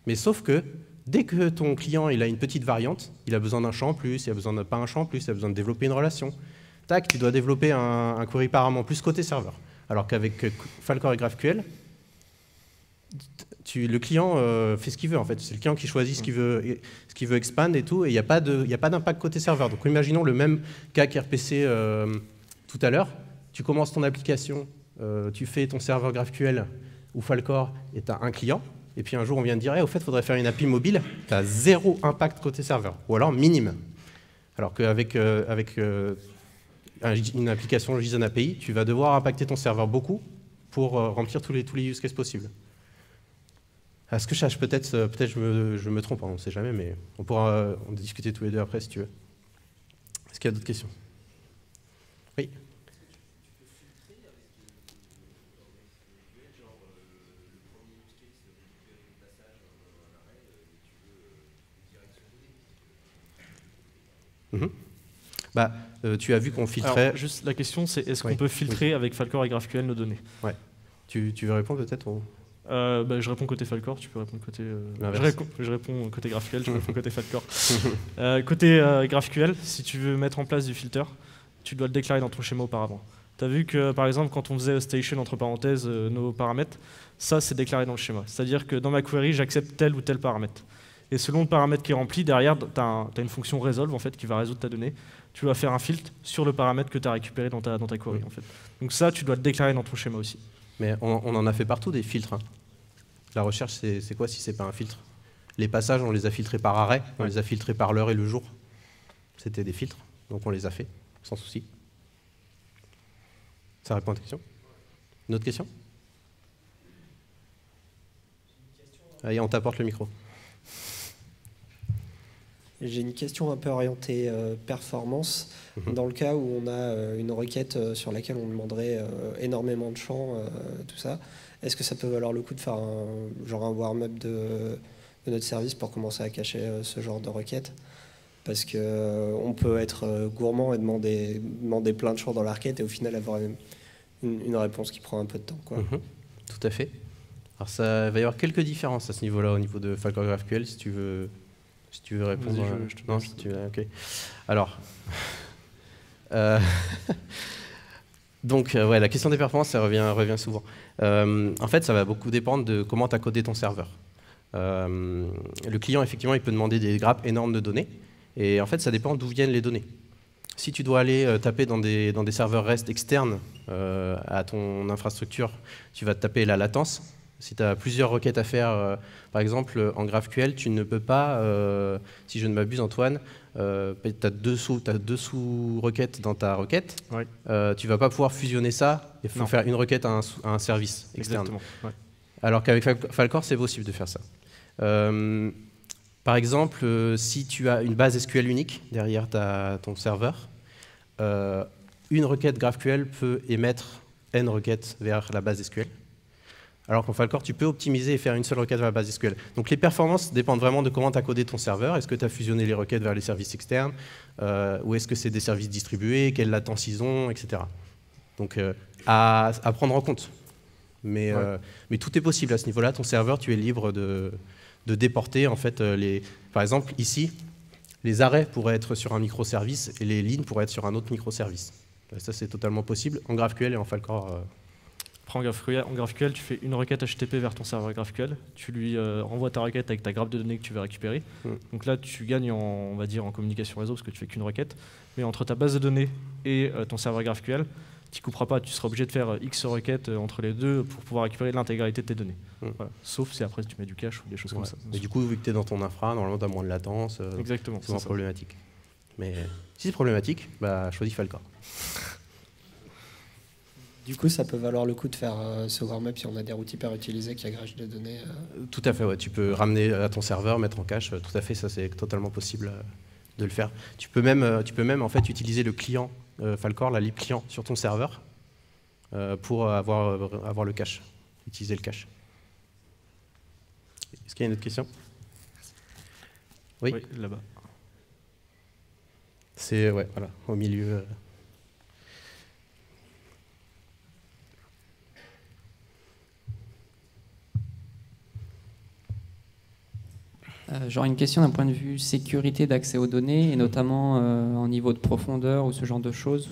mais sauf que dès que ton client il a une petite variante, il a besoin d'un champ en plus, il a besoin de pas un champ en plus, il a besoin de développer une relation. Tac, tu dois développer un query param en plus côté serveur. Alors qu'avec Falcor et GraphQL, le client fait ce qu'il veut en fait. C'est le client qui choisit ce qu'il veut expand et tout, et il n'y a pas d'impact côté serveur. Donc imaginons le même cas qu'RPC tout à l'heure. Tu commences ton application, tu fais ton serveur GraphQL ou Falcor et tu as un client, et puis un jour on vient de dire au fait, il faudrait faire une API mobile, tu as zéro impact côté serveur, ou alors minime. Alors qu'avec une application JSON API, tu vas devoir impacter ton serveur beaucoup pour remplir tous les use cases possibles. À ce que je sache, peut-être je me trompe, on ne sait jamais, mais on pourra en discuter tous les deux après si tu veux. Est-ce qu'il y a d'autres questions? Oui. Tu as vu qu'on filtrait... Alors, juste la question, c'est est-ce qu'on peut filtrer avec Falcor et GraphQL nos données? Ouais. Tu veux répondre peut-être je réponds côté Falcor, tu peux répondre côté... je réponds côté GraphQL, tu réponds côté Falcor. Côté GraphQL, si tu veux mettre en place du filter, tu dois le déclarer dans ton schéma auparavant. Tu as vu que, par exemple, quand on faisait station entre parenthèses nos paramètres, ça, c'est déclaré dans le schéma. C'est-à-dire que dans ma query, j'accepte tel ou tel paramètre. Et selon le paramètre qui est rempli, derrière, tu as une fonction resolve en fait, qui va résoudre ta donnée. Tu vas faire un filtre sur le paramètre que tu as récupéré dans ta query. En fait. Donc ça, tu dois le déclarer dans ton schéma aussi. Mais on en a fait partout des filtres. Hein. La recherche, c'est quoi si c'est pas un filtre? Les passages, on les a filtrés par arrêt, on les a filtrés par l'heure et le jour. C'était des filtres, donc on les a fait, sans souci. Ça répond à ta question? Une autre question? Allez, on t'apporte le micro. J'ai une question un peu orientée performance. Dans le cas où on a une requête sur laquelle on demanderait énormément de champs, tout ça, est-ce que ça peut valoir le coup de faire un warm-up de notre service pour commencer à cacher ce genre de requête? Parce qu'on peut être gourmand et demander plein de champs dans la requête et au final avoir une réponse qui prend un peu de temps, quoi. Tout à fait. Alors ça va y avoir quelques différences à ce niveau-là, au niveau de Falcor GraphQL, si tu veux répondre. Ok. Alors, Donc, ouais, la question des performances, ça revient souvent. En fait, ça va beaucoup dépendre de comment tu as codé ton serveur. Le client, effectivement, il peut demander des grappes énormes de données. Et en fait, ça dépend d'où viennent les données. Si tu dois aller taper dans des serveurs REST externes à ton infrastructure, tu vas te taper la latence. Si tu as plusieurs requêtes à faire, par exemple, en GraphQL, tu ne peux pas, si je ne m'abuse, Antoine, tu as deux sous-requêtes dans ta requête. Ouais. Tu ne vas pas pouvoir fusionner ça et faire une requête à un service externe. Exactement. Ouais. Alors qu'avec Falcor, c'est possible de faire ça. Par exemple, si tu as une base SQL unique derrière ton serveur, une requête GraphQL peut émettre n requêtes vers la base SQL. Alors qu'en Falcor, tu peux optimiser et faire une seule requête vers la base SQL. Donc les performances dépendent vraiment de comment tu as codé ton serveur. Est-ce que tu as fusionné les requêtes vers les services externes ou est-ce que c'est des services distribués, quelle latence ils ont, etc. Donc à prendre en compte. Mais tout est possible à ce niveau-là. Ton serveur, tu es libre de déporter. En fait, par exemple, ici, les arrêts pourraient être sur un microservice et les lignes pourraient être sur un autre microservice. Ça, c'est totalement possible en GraphQL et en Falcor. En GraphQL, tu fais une requête HTTP vers ton serveur GraphQL, tu lui renvoies ta requête avec ta grappe de données que tu veux récupérer. Donc là, tu gagnes on va dire, en communication réseau parce que tu fais qu'une requête. Mais entre ta base de données et ton serveur GraphQL, tu ne couperas pas, tu seras obligé de faire X requêtes entre les deux pour pouvoir récupérer l'intégralité de tes données. Voilà. Sauf si après tu mets du cache ou des choses comme ça. Et du coup, vu que tu es dans ton infra, normalement tu as moins de latence. Exactement. C'est moins problématique. Mais si c'est problématique, choisis Falcor. Du coup, ça peut valoir le coup de faire ce warm-up si on a des routes hyper utilisées qui agrègent des données. Tout à fait, ouais. Tu peux ramener à ton serveur, mettre en cache. Tout à fait, ça c'est totalement possible de le faire. Tu peux même en fait utiliser le client Falcor, la lib client sur ton serveur pour avoir le cache, utiliser le cache. Est-ce qu'il y a une autre question? Oui, là-bas. C'est voilà, au milieu. Genre une question d'un point de vue sécurité d'accès aux données, et notamment en niveau de profondeur ou ce genre de choses.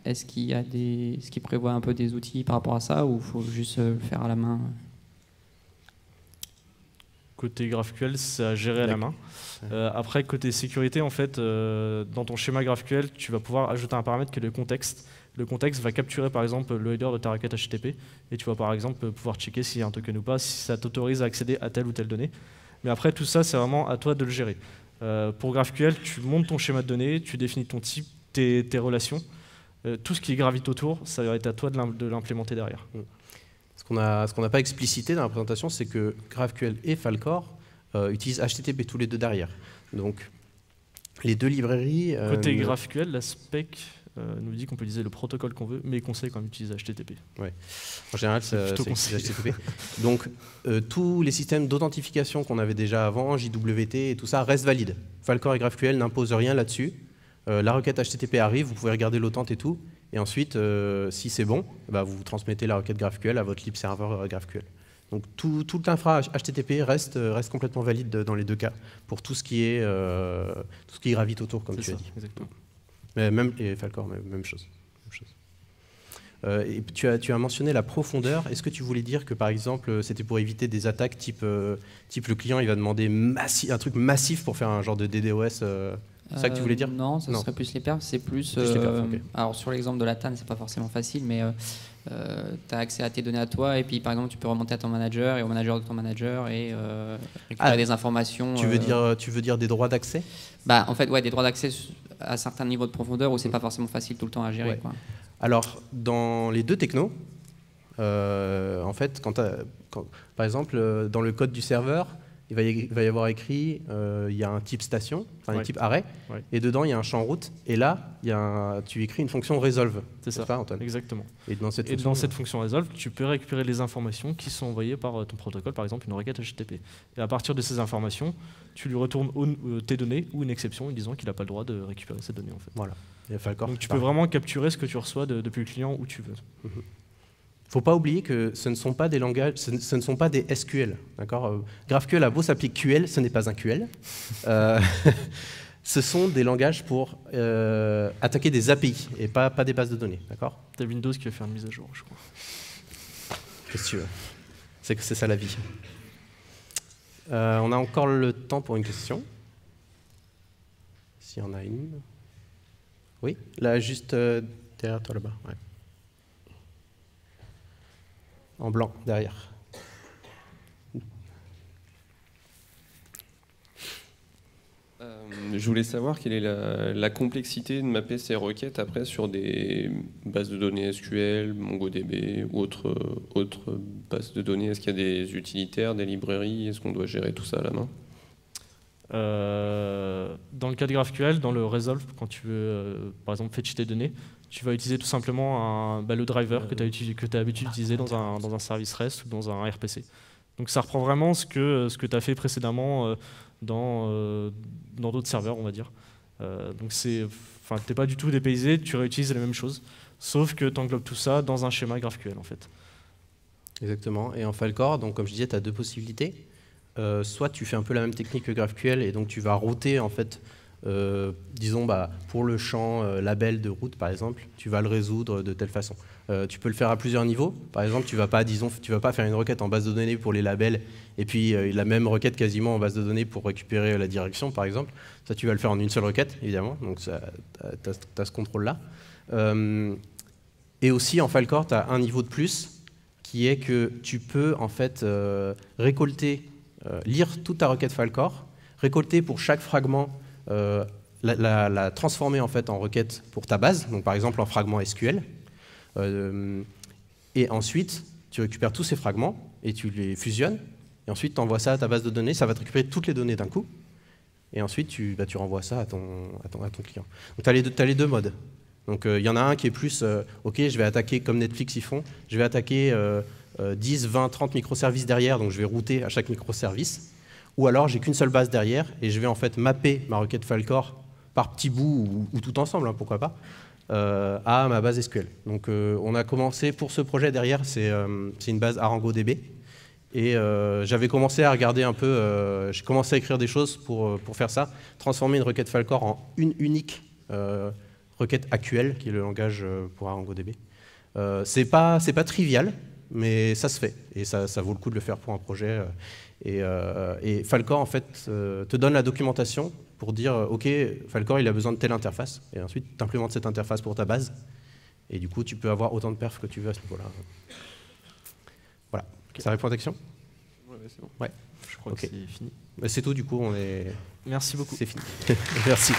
Est-ce qu'il prévoit un peu des outils par rapport à ça, ou il faut juste le faire à la main? Côté GraphQL, c'est à gérer à la main. Après, côté sécurité, en fait, dans ton schéma GraphQL, tu vas pouvoir ajouter un paramètre qui est le contexte. Le contexte va capturer par exemple le header de ta requête HTTP, et tu vas par exemple pouvoir checker s'il y a un token ou pas, si ça t'autorise à accéder à telle ou telle donnée. Mais après, tout ça, c'est vraiment à toi de le gérer. Pour GraphQL, tu montes ton schéma de données, tu définis ton type, tes relations. Tout ce qui gravite autour, ça va être à toi de l'implémenter derrière. Ce qu'on n'a pas explicité dans la présentation, c'est que GraphQL et Falcor utilisent HTTP tous les deux derrière. Donc, les deux librairies... Côté GraphQL, la spec nous dit qu'on peut utiliser le protocole qu'on veut, mais il conseille quand même d'utiliser HTTP. Ouais. En général, c'est HTTP. Donc, tous les systèmes d'authentification qu'on avait déjà avant, JWT et tout ça, restent valides. Falcor et GraphQL n'imposent rien là-dessus. La requête HTTP arrive, vous pouvez regarder l'autente et tout. Et ensuite, si c'est bon, vous transmettez la requête GraphQL à votre lib serveur GraphQL. Donc, toute l'infra HTTP reste complètement valide dans les deux cas, pour tout ce qui gravite autour, comme tu as dit. Exactement. Et Falcor, même chose. Et tu as mentionné la profondeur. Est-ce que tu voulais dire que, par exemple, c'était pour éviter des attaques type le client, il va demander un truc massif pour faire un genre de DDoS c'est ça que tu voulais dire? Non, ça serait plus les perfs. C'est plus. Okay. Alors, sur l'exemple de la TAN, c'est pas forcément facile, mais tu as accès à tes données à toi, et puis par exemple, tu peux remonter à ton manager et au manager de ton manager et récupérer des informations. Tu veux dire des droits d'accès? En fait, ouais, des droits d'accès à certains niveaux de profondeur où c'est pas forcément facile tout le temps à gérer. Ouais. Quoi. Alors, dans les deux technos, en fait, par exemple, dans le code du serveur, il va y avoir écrit, il y a un type station, enfin un type arrêt, et dedans il y a un champ route, et là tu écris une fonction resolve. C'est ça, Antoine. Exactement. Et dans cette fonction resolve, tu peux récupérer les informations qui sont envoyées par ton protocole, par exemple une requête HTTP. Et à partir de ces informations, tu lui retournes tes données ou une exception disant qu'il n'a pas le droit de récupérer ces données. En fait. Voilà. Et Falcor, donc tu peux vraiment capturer ce que tu reçois depuis le client où tu veux. Il ne faut pas oublier que ce ne sont pas des langages, ce ne sont pas des SQL. GraphQL a beau s'appeler QL, ce n'est pas un QL. Ce sont des langages pour attaquer des API et pas des bases de données, d'accord? T'as Windows qui va faire une mise à jour, je crois. Qu'est-ce que tu veux? C'est que c'est ça la vie. On a encore le temps pour une question. S'il y en a une. Oui, là, juste derrière toi, là-bas. Ouais. En blanc, derrière. Je voulais savoir quelle est la complexité de mapper ces requêtes après sur des bases de données SQL, MongoDB ou autres bases de données. Est-ce qu'il y a des utilitaires, des librairies? Est-ce qu'on doit gérer tout ça à la main? Dans le cas de GraphQL, dans le Resolve, quand tu veux, par exemple, fetch tes données, tu vas utiliser tout simplement le driver que tu as l'habitude d'utiliser dans un service REST ou dans un RPC. Donc ça reprend vraiment ce que tu as fait précédemment dans d'autres serveurs, on va dire. Donc tu n'es pas du tout dépaysé, tu réutilises la même chose, sauf que tu englobes tout ça dans un schéma GraphQL, en fait. Exactement. Et en Falcor, donc, comme je disais, tu as deux possibilités. Soit tu fais un peu la même technique que GraphQL et donc tu vas router, en fait, disons, pour le champ label de route, par exemple, tu vas le résoudre de telle façon. Tu peux le faire à plusieurs niveaux. Par exemple, tu vas pas faire une requête en base de données pour les labels et puis la même requête quasiment en base de données pour récupérer la direction, par exemple. Ça, tu vas le faire en une seule requête, évidemment. Donc, tu as ce contrôle-là. Et aussi, en Falcor, tu as un niveau de plus qui est que tu peux, en fait, récolter, lire toute ta requête Falcor, récolter pour chaque fragment, la transformer en fait en requête pour ta base, donc par exemple en fragment SQL. Et ensuite, tu récupères tous ces fragments et tu les fusionnes. Et ensuite, tu envoies ça à ta base de données. Ça va te récupérer toutes les données d'un coup. Et ensuite, tu renvoies ça à ton client. Donc, tu as les deux modes. Donc, il y en a un qui est plus, OK, je vais attaquer, comme Netflix ils font, je vais attaquer 10, 20, 30 microservices derrière, donc je vais router à chaque microservice. Ou alors, j'ai qu'une seule base derrière et je vais en fait mapper ma requête Falcor par petits bouts ou tout ensemble, hein, pourquoi pas, à ma base SQL. Donc on a commencé pour ce projet derrière, c'est une base ArangoDB. Et j'avais commencé à regarder un peu, j'ai commencé à écrire des choses pour faire ça, transformer une requête Falcor en une unique requête AQL, qui est le langage pour ArangoDB. C'est pas trivial, mais ça se fait. Et ça vaut le coup de le faire pour un projet. Et Falcor, en fait, te donne la documentation pour dire, OK, Falcor, il a besoin de telle interface. Et ensuite, tu implémentes cette interface pour ta base. Et du coup, tu peux avoir autant de perfs que tu veux à ce niveau-là. Voilà. Okay. Ça répond à ta question? Ouais, c'est bon. Ouais, je crois que c'est fini. C'est tout, du coup, Merci beaucoup. C'est fini. Merci.